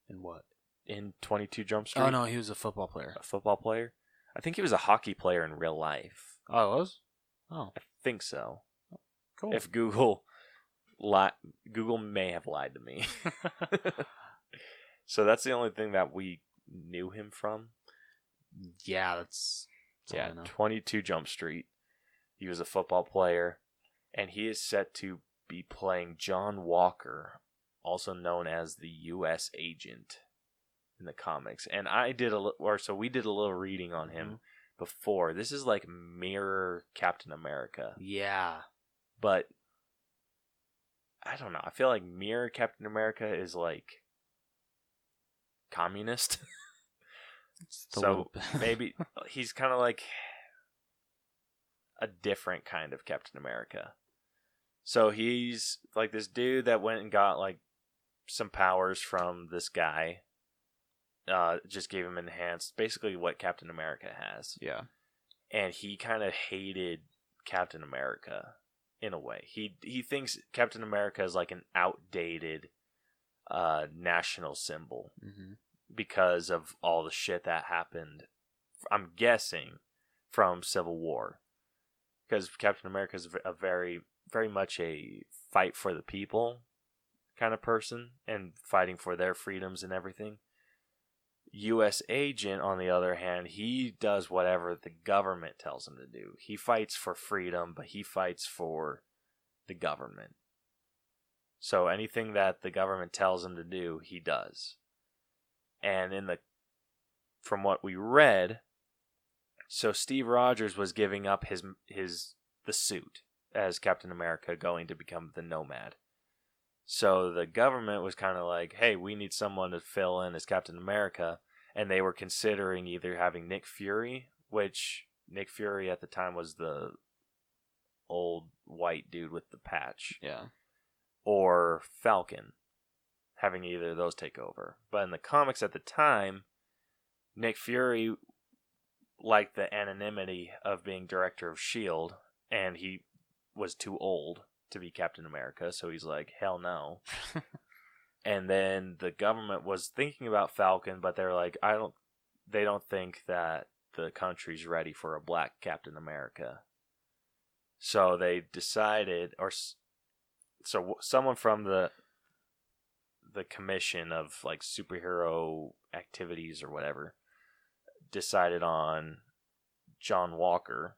In what?
In 22 Jump Street?
Oh no, he was a football player.
A football player? I think he was a hockey player in real life.
Oh, it was? Oh.
I think so.
Cool.
If Google may have lied to me. So that's the only thing that we knew him from.
Yeah, that's all I know.
22 Jump Street. He was a football player, and he is set to be playing John Walker, also known as the U.S. Agent in the comics. And we did a little reading on him before. This is like mirror Captain America.
Yeah.
But I don't know. I feel like mirror Captain America is like communist. So maybe he's kind of like a different kind of Captain America. So he's like this dude that went and got like some powers from this guy. Just gave him enhanced, basically what Captain America has.
Yeah. And
he kind of hated Captain America in a way. He thinks Captain America is like an outdated national symbol because of all the shit that happened. I'm guessing from Civil War, because Captain America is a very, very much a fight for the people kind of person and fighting for their freedoms and everything. U.S. Agent, on the other hand, he does whatever the government tells him to do. He fights for freedom, but he fights for the government. So anything that the government tells him to do, he does. And from what we read, so Steve Rogers was giving up the suit as Captain America, going to become the Nomad. So the government was kind of like, hey, we need someone to fill in as Captain America. And they were considering either having Nick Fury, which Nick Fury at the time was the old white dude with the patch.
Yeah.
Or Falcon, having either of those take over. But in the comics at the time, Nick Fury liked the anonymity of being director of S.H.I.E.L.D., and he was too old to be Captain America, so he's like, hell no. And then the government was thinking about Falcon, but they're like, they don't think that the country's ready for a black Captain America. So they decided, so someone from the commission of like superhero activities or whatever decided on John Walker.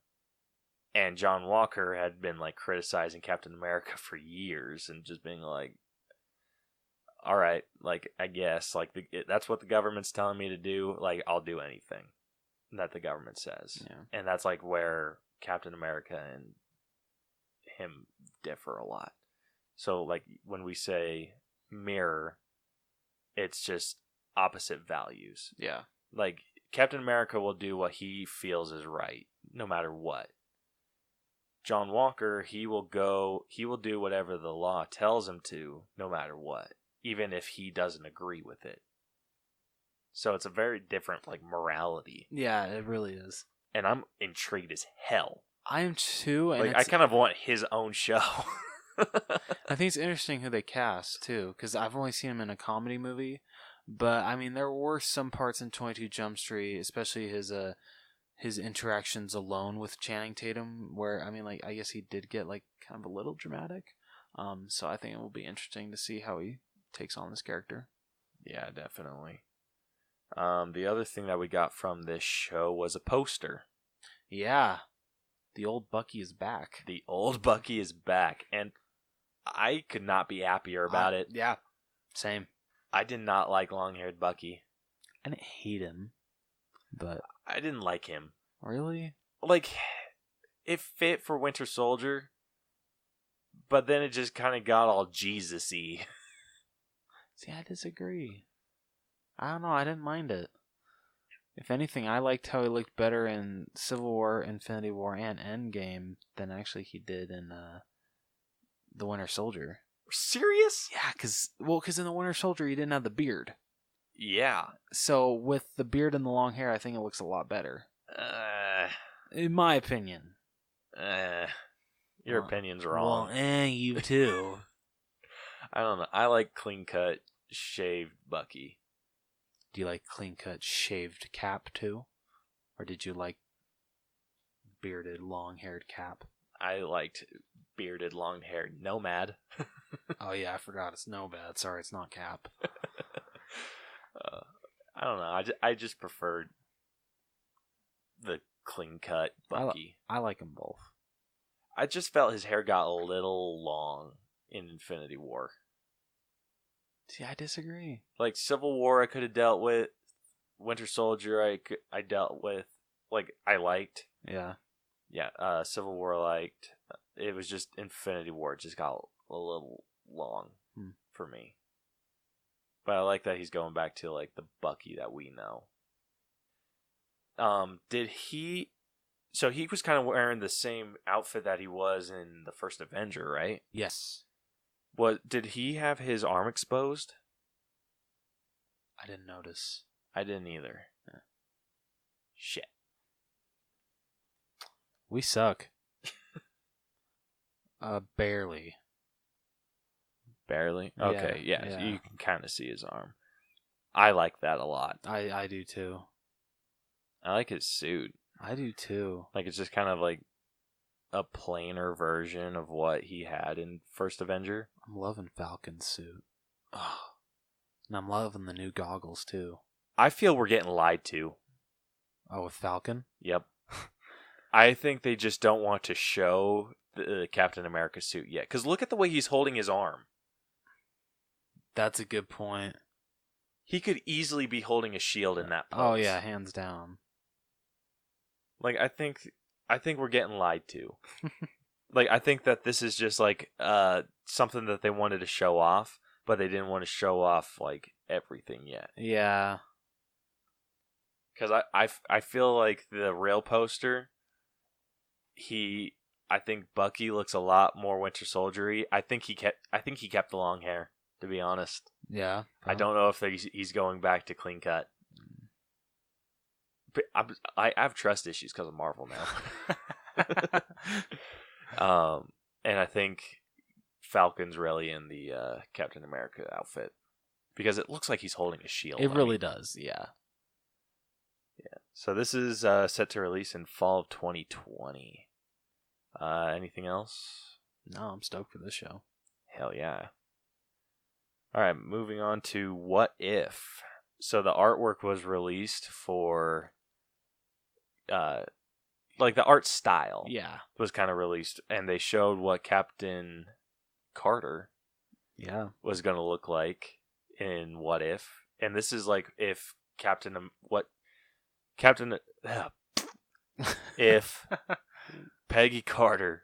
And John Walker had been like criticizing Captain America for years and just being like, all right, like, I guess, like, that's what the government's telling me to do. Like, I'll do anything that the government says.
Yeah.
And that's, like, where Captain America and him differ a lot. So, like, when we say mirror, it's just opposite values.
Yeah.
Like, Captain America will do what he feels is right, no matter what. John Walker, he will do whatever the law tells him to, no matter what, even if he doesn't agree with it. So it's a very different, like, morality.
Yeah, it really is.
And I'm intrigued as hell.
I am too. And
like, I kind of want his own show.
I think it's interesting who they cast, too, because I've only seen him in a comedy movie. But, I mean, there were some parts in 22 Jump Street, especially his his interactions alone with Channing Tatum, where I mean, like, I guess he did get like kind of a little dramatic. So I think it will be interesting to see how he takes on this character.
Yeah, definitely. The other thing that we got from this show was a poster.
Yeah, the old Bucky is back.
The old Bucky is back, and I could not be happier about it.
Yeah, same.
I did not like long-haired Bucky.
I didn't hate him, but
I didn't like him.
really,
Like, it fit for Winter Soldier, but then it just kind of got all Jesus-y.
see, I disagree. I don't know. I didn't mind it. If anything, I liked how he looked better in Civil War, Infinity War, and Endgame than actually he did in the Winter Soldier.
Serious?
Yeah, because in the Winter Soldier he didn't have the beard.
Yeah.
So with the beard and the long hair, I think it looks a lot better, in my opinion.
Your opinion's wrong.
Well, you too.
I don't know. I like clean-cut, shaved Bucky.
Do you like clean-cut, shaved Cap too, or did you like bearded, long-haired Cap?
I liked bearded, long-haired Nomad.
Oh yeah, I forgot. It's Nomad. Sorry, it's not Cap.
I don't know. I just preferred the clean-cut Bucky.
I like them both.
I just felt his hair got a little long in Infinity War.
See, I disagree.
Like Civil War, I could have dealt with. Winter Soldier, I dealt with. Like I liked.
Yeah.
Yeah. Civil War, I liked. It was just Infinity War. It just got a little long for me. But I like that he's going back to like the Bucky that we know. Did he? So he was kind of wearing the same outfit that he was in the first Avenger, right?
Yes.
Did he have his arm exposed?
I didn't notice.
I didn't either. Shit.
We suck. Barely.
Barely? Okay, yeah.
Yeah.
You can kind of see his arm. I like that a lot.
I do too.
I like his suit.
I do too.
Like, it's just kind of like a plainer version of what he had in First Avenger.
I'm loving Falcon's suit. Oh. And I'm loving the new goggles too.
I feel we're getting lied to.
Oh, with Falcon?
Yep. I think they just don't want to show the Captain America suit yet. Because look at the way he's holding his arm.
That's a good point.
He could easily be holding a shield in that pose.
Oh yeah, hands down.
Like, I think we're getting lied to. Like, I think that this is just like something that they wanted to show off, but they didn't want to show off like everything yet.
Yeah.
Because I feel like the rail poster, I think Bucky looks a lot more Winter Soldier-y. I think he kept the long hair, to be honest.
Yeah.
I don't know if he's going back to clean cut. But I have trust issues because of Marvel now. And I think Falcon's really in the Captain America outfit because it looks like he's holding a shield.
It really does, yeah.
Yeah. So this is set to release in fall of 2020. Anything else?
No, I'm stoked for this show.
Hell yeah. All right, moving on to What If. So the artwork was released for, like the art style.
Yeah.
Was kind of released, and they showed what Captain Carter was going to look like in What If. And this is like if if Peggy Carter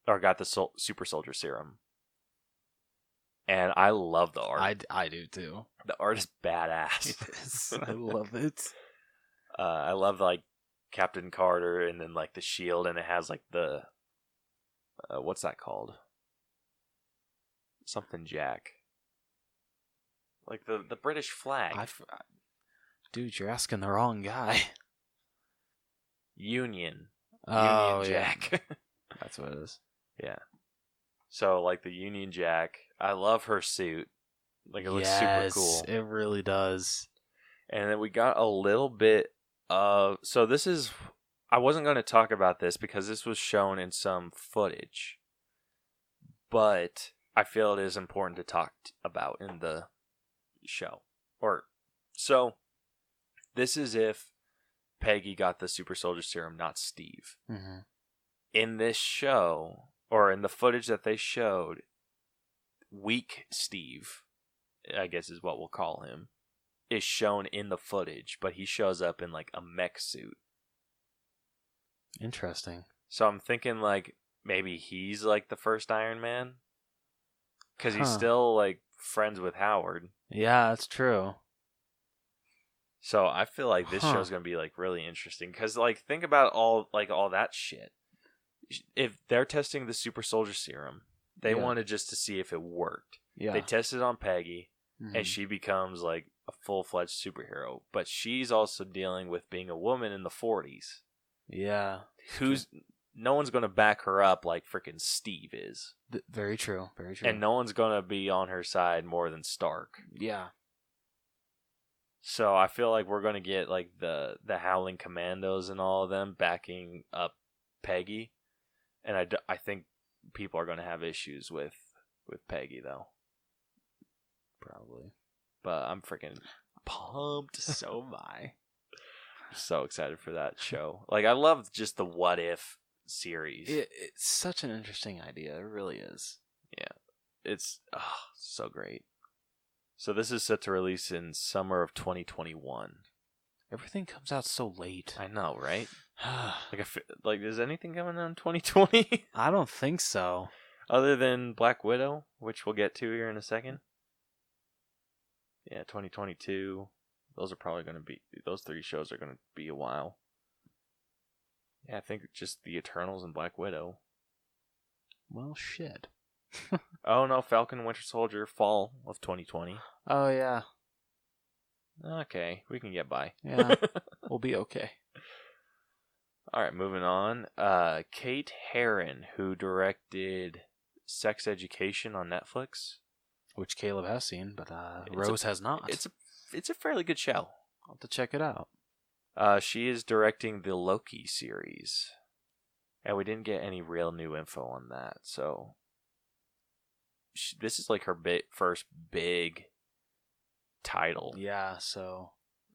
got the super soldier serum. And I love the art.
I do too.
The art is badass.
It is. I love it.
I love like Captain Carter and then like the shield, and it has like the what's that called? Something Jack. Like the British flag.
Dude, you're asking the wrong guy.
Union
Oh,
Jack.
Yeah. That's what it is.
Yeah. So like the Union Jack, I love her suit. Like it looks super cool.
It really does.
And then we got a little bit So this is, I wasn't going to talk about this because this was shown in some footage, but I feel it is important to talk about in the show. So this is if Peggy got the super soldier serum, not Steve.
Mm-hmm.
In this show, or in the footage that they showed, weak Steve, I guess is what we'll call him, is shown in the footage, but he shows up in like a mech suit.
Interesting.
So I'm thinking like maybe he's like the first Iron Man, because he's still like friends with Howard.
Yeah, that's true.
So I feel like this show's gonna be like really interesting, because like think about all that shit. If they're testing the super soldier serum, they wanted just to see if it worked.
Yeah.
They tested on Peggy, and she becomes like a full-fledged superhero. But she's also dealing with being a woman in the 40s.
Yeah.
No one's going to back her up like freaking Steve is.
Very true. Very true.
And no one's going to be on her side more than Stark.
Yeah.
So I feel like we're going to get like the Howling Commandos and all of them backing up Peggy. And I think people are going to have issues with Peggy, though.
Probably.
But I'm freaking pumped. So am I. I'm so excited for that show. Like, I love just the What If series.
It's such an interesting idea. It really is.
Yeah. It's so great. So this is set to release in summer of 2021.
Everything comes out so late.
I know, right? Like, is anything coming out in 2020?
I don't think so.
Other than Black Widow, which we'll get to here in a second. Yeah, 2022. Those are probably going to be... Those 3 shows are going to be a while. Yeah, I think just the Eternals and Black Widow.
Well, shit.
Oh, no, Falcon and Winter Soldier, fall of 2020.
Oh, yeah.
Okay, we can get by.
Yeah, we'll be okay.
All right, moving on. Kate Herron, who directed Sex Education on Netflix.
Which Caleb has seen, but Rose has not.
It's a fairly good show.
I'll have to check it out.
She is directing the Loki series. And we didn't get any real new info on that, so... This is like her first big title.
Yeah, so...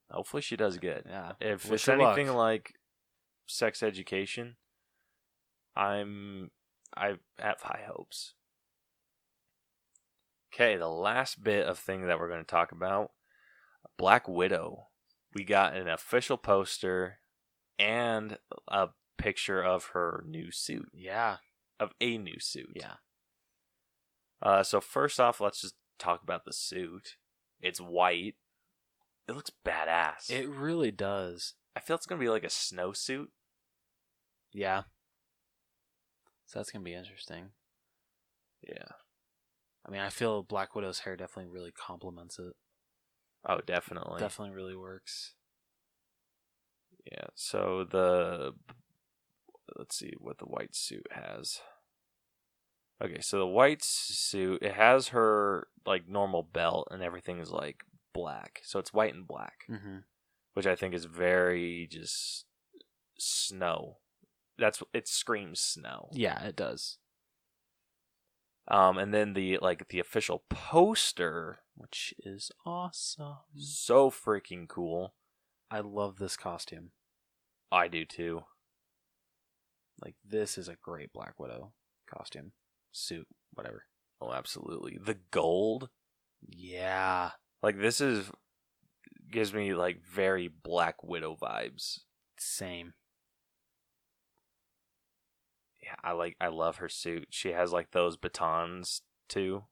Hopefully she does good.
Yeah.
If
Wish
it's
her
anything
luck.
like Sex Education, I have high hopes. Okay, the last bit of thing that we're going to talk about, Black Widow. We got an official poster and a picture of her new suit.
Yeah.
Of a new suit.
Yeah.
So first off, let's just talk about the suit. It's white. It looks badass.
It really does.
I feel it's going to be like a snowsuit.
Yeah. So that's going to be interesting.
Yeah.
I mean, I feel Black Widow's hair definitely really complements it.
Oh, definitely.
Definitely really works.
Yeah, so let's see what the white suit has. Okay, so the white suit, it has her like normal belt and everything is like black. So it's white and black, which I think is very just snow. It screams snow.
Yeah, it does.
And then the official poster,
which is awesome.
So freaking cool.
I love this costume.
I do too.
Like, this is a great Black Widow costume. Suit, whatever.
Oh, absolutely. The gold.
Yeah.
Like, gives me like very Black Widow vibes.
Same.
Yeah, I love her suit. She has like those batons too.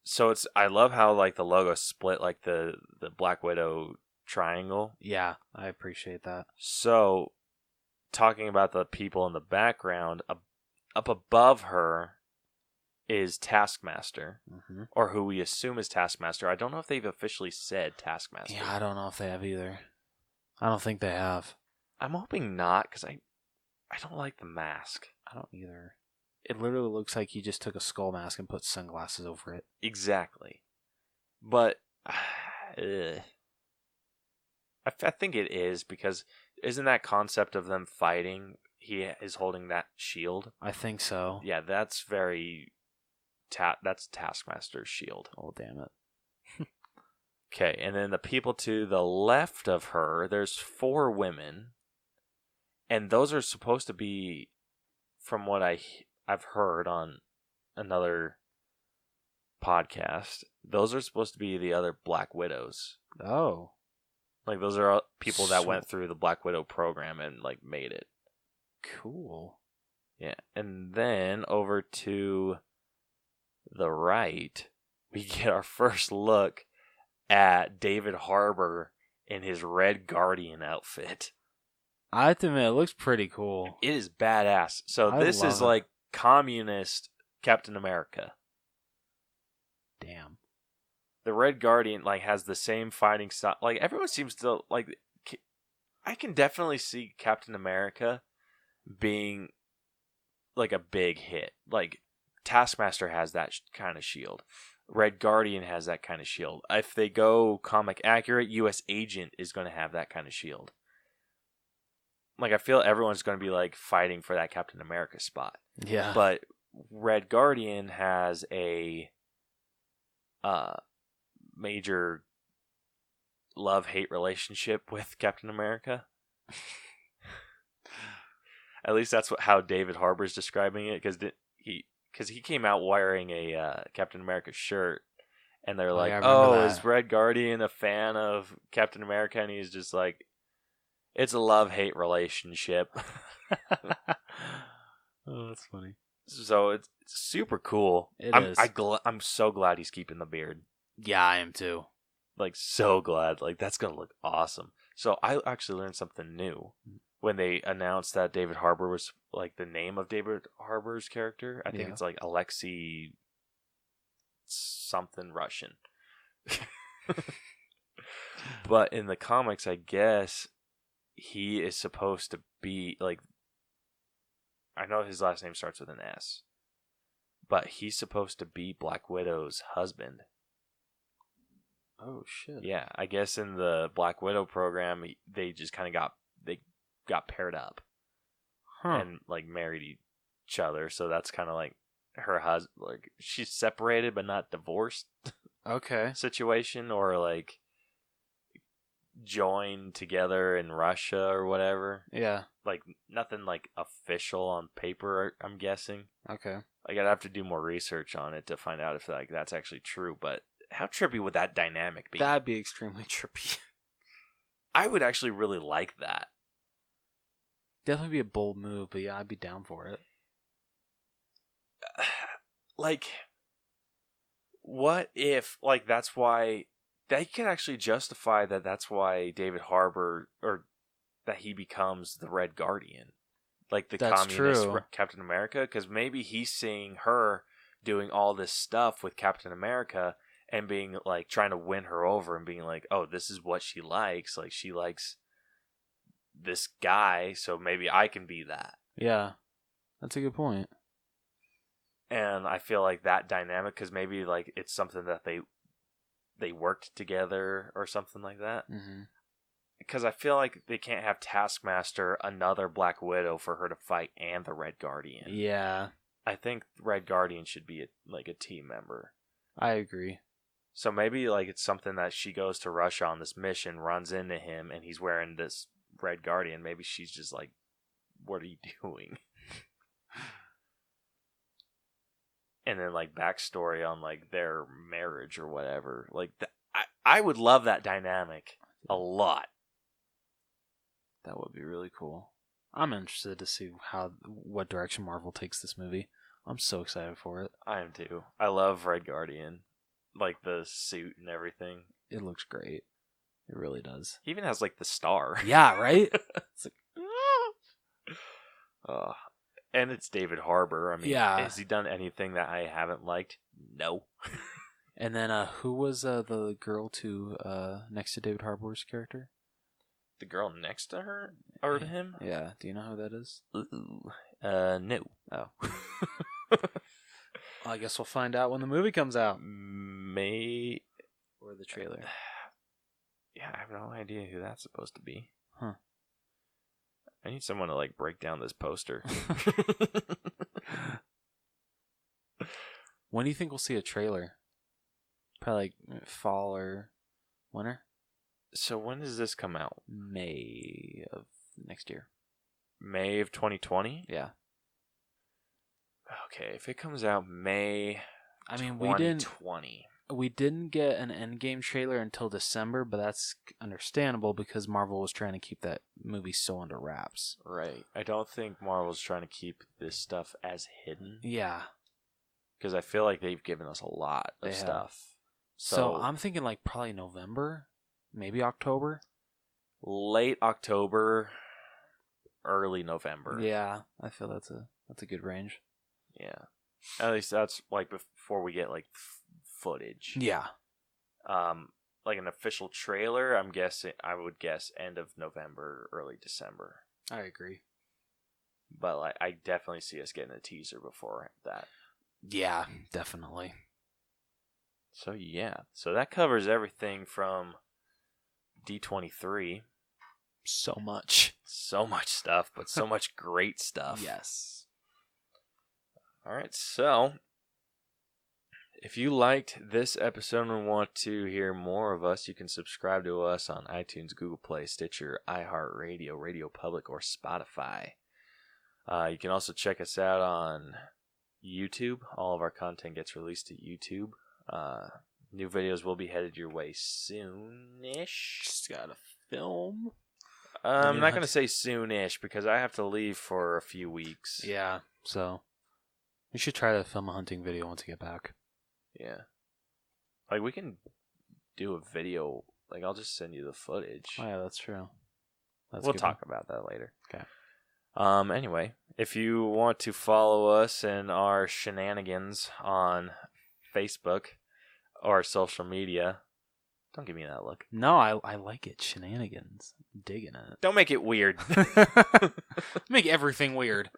So I love how like the logo split like the Black Widow triangle.
Yeah, I appreciate that.
So, talking about the people in the background, up above her is Taskmaster, or who we assume is Taskmaster. I don't know if they've officially said Taskmaster.
Yeah, I don't know if they have either. I don't think they have.
I'm hoping not, because I don't like the mask.
I don't either. It literally looks like he just took a skull mask and put sunglasses over it.
Exactly. But I think it is because isn't that concept of them fighting? He is holding that shield.
I think so.
Yeah, that's very. That's Taskmaster's shield.
Oh, damn it.
Okay, and then the people to the left of her, there's 4 women, and those are supposed to be, from what I've heard on another podcast, those are supposed to be the other Black Widows.
Oh.
Like those are people that went through the Black Widow program and like made it.
Cool.
Yeah, and then over to the right, we get our first look at David Harbour in his Red Guardian outfit.
I have to admit, it looks pretty cool.
It is badass. So this is like communist Captain America.
Damn.
The Red Guardian like has the same fighting style. Like everyone seems to like. I can definitely see Captain America being like a big hit. Like Taskmaster has that kind of shield. Red Guardian has that kind of shield. If they go comic accurate, U.S. Agent is going to have that kind of shield. Like I feel everyone's going to be like fighting for that Captain America spot.
Yeah.
But Red Guardian has a major love-hate relationship with Captain America. At least that's how David Harbour's describing it, because he came out wearing a Captain America shirt, and they're like,
yeah,
is Red Guardian a fan of Captain America? And he's just like, it's a love-hate relationship.
Oh, that's funny.
So it's super cool.
It is.
I'm so glad he's keeping the beard.
Yeah, I am too.
Like, so glad. Like, that's going to look awesome. So I actually learned something new when they announced that David Harbour was, like, the name of David Harbour's character. I think it's, like, Alexei something Russian. But in the comics, I guess he is supposed to be, like, I know his last name starts with an S, but he's supposed to be Black Widow's husband.
Oh shit.
Yeah, I guess in the Black Widow program, they just kind of got paired up and like married each other. So that's kind of like her husband. Like she's separated but not divorced.
Okay.
Situation, or like joined together in Russia or whatever.
Yeah.
Like nothing like official on paper, I'm guessing.
Okay.
Like I'd have to do more research on it to find out if like that's actually true, but how trippy would that dynamic be?
That'd be extremely trippy.
I would actually really like that.
Definitely be a bold move, but yeah, I'd be down for it.
Like, what if, like, that's why they can actually justify that that's why David Harbour, or that he becomes the Red Guardian. Like the
That's
communist
true.
Captain America, because maybe he's seeing her doing all this stuff with Captain America and being like trying to win her over and being like, oh, this is what she likes. Like she likes this guy, so maybe I can be that.
Yeah. That's a good point.
And I feel like that dynamic, because maybe like it's something that they worked together or something like that.
Mm-hmm.
Because I feel like they can't have Taskmaster, another Black Widow for her to fight, and the Red Guardian.
Yeah.
I think Red Guardian should be like a team member.
I agree.
So maybe like it's something that she goes to Russia on this mission, runs into him, and he's wearing this Red Guardian. Maybe she's just like, what are you doing? And then like backstory on like their marriage or whatever. Like I would love that dynamic a lot.
That would be really cool. I'm interested to see what direction Marvel takes this movie. I'm so excited for it.
I am too. I love Red Guardian. Like the suit and everything.
It looks great. It really does.
He even has like the star.
Yeah, right? It's like,
and it's David Harbour. I mean,
yeah.
Has he done anything that I haven't liked? No.
And then who was the girl next to David Harbour's character?
The girl next to her? Or to him?
Yeah. Do you know who that is?
Ooh. No.
Oh. I guess we'll find out when the movie comes out.
May...
Or the trailer.
Yeah, I have no idea who that's supposed to be.
Huh.
I need someone to like break down this poster.
When do you think we'll see a trailer? Probably like fall or winter?
So when does this come out?
May of next year.
May of 2020?
Yeah.
Okay, if it comes out May
I mean,
2020.
we didn't get an Endgame trailer until December, but that's understandable because Marvel was trying to keep that movie so under wraps.
Right. I don't think Marvel's trying to keep this stuff as hidden.
Yeah.
Because I feel like they've given us a lot of
They have.
stuff.
So I'm thinking like probably November, maybe October.
Late October, early November.
Yeah, I feel that's a good range.
Yeah. At least that's like before we get like footage.
Yeah.
Like an official trailer, I would guess end of November, early December.
I agree.
But like I definitely see us getting a teaser before that.
Yeah, definitely.
So yeah. So that covers everything from D23.
So much.
So much stuff, but so much great stuff.
Yes.
All right, so if you liked this episode and want to hear more of us, you can subscribe to us on iTunes, Google Play, Stitcher, iHeartRadio, Radio Public, or Spotify. You can also check us out on YouTube. All of our content gets released to YouTube. New videos will be headed your way soonish.
Just gotta film.
I'm not going to say soonish because I have to leave for a few weeks.
Yeah, so we should try to film a hunting video once we get back.
Yeah. Like, we can do a video. Like, I'll just send you the footage.
Oh, yeah, that's true.
We'll talk about that later.
Okay.
Anyway, if you want to follow us and our shenanigans on Facebook or social media, don't give me that look.
No, I like it. Shenanigans. I'm digging it.
Don't make it weird.
Make everything weird.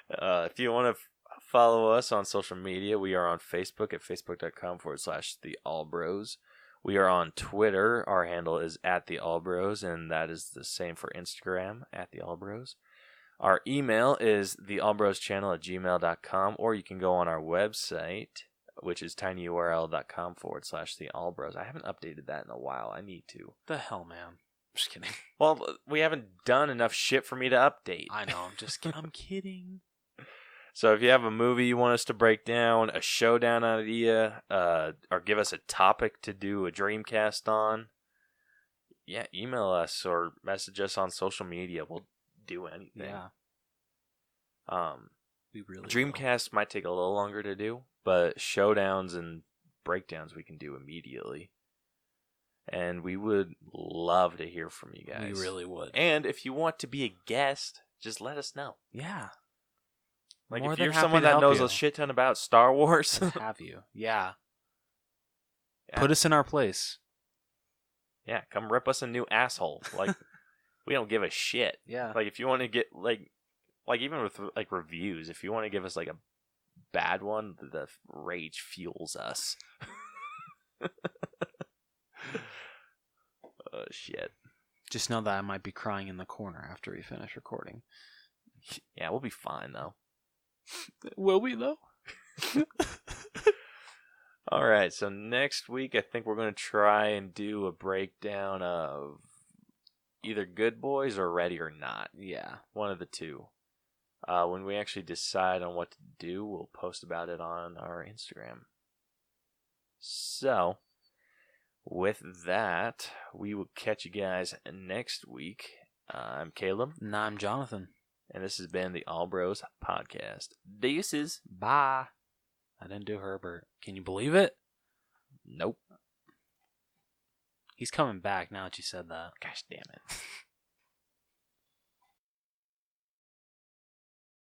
If you want to follow us on social media, we are on Facebook at facebook.com/theallbros. We are on Twitter. Our handle is @theallbros, and that is the same for Instagram, @theallbros. Our email is theallbroschannel@gmail.com, or you can go on our website, which is tinyurl.com/theallbros. I haven't updated that in a while. I need to.
The hell, man. Just kidding.
Well, we haven't done enough shit for me to update.
I know. I'm kidding.
So if you have a movie you want us to break down, a showdown idea, or give us a topic to do a Dreamcast on, yeah, email us or message us on social media. We'll do anything.
Yeah. We really
Dreamcast might take a little longer to do, but showdowns and breakdowns we can do immediately. And we would love to hear from you guys.
We really would.
And if you want to be a guest, just let us know.
Yeah.
Like,
More
if
than
you're
happy
someone
to
that
help
knows
you.
a shit ton about Star Wars,
Have you? Yeah.
Yeah.
Put us in our place.
Yeah, come rip us a new asshole. Like, we don't give a shit.
Yeah.
Like, if you want to get, like even with, like, reviews, if you want to give us, like, a bad one, the rage fuels us. Oh, shit.
Just know that I might be crying in the corner after we finish recording.
Yeah, we'll be fine, though.
Will we, though?
All right, so next week, I think we're going to try and do a breakdown of either Good Boys or Ready or Not.
Yeah.
One of the two. When we actually decide on what to do, we'll post about it on our Instagram. So, with that, we will catch you guys next week. I'm Caleb.
And I'm Jonathan.
And this has been the All Bros Podcast. Deuces.
Bye. I didn't do Herbert. Can you believe it?
Nope.
He's coming back now that you said that.
Gosh damn it.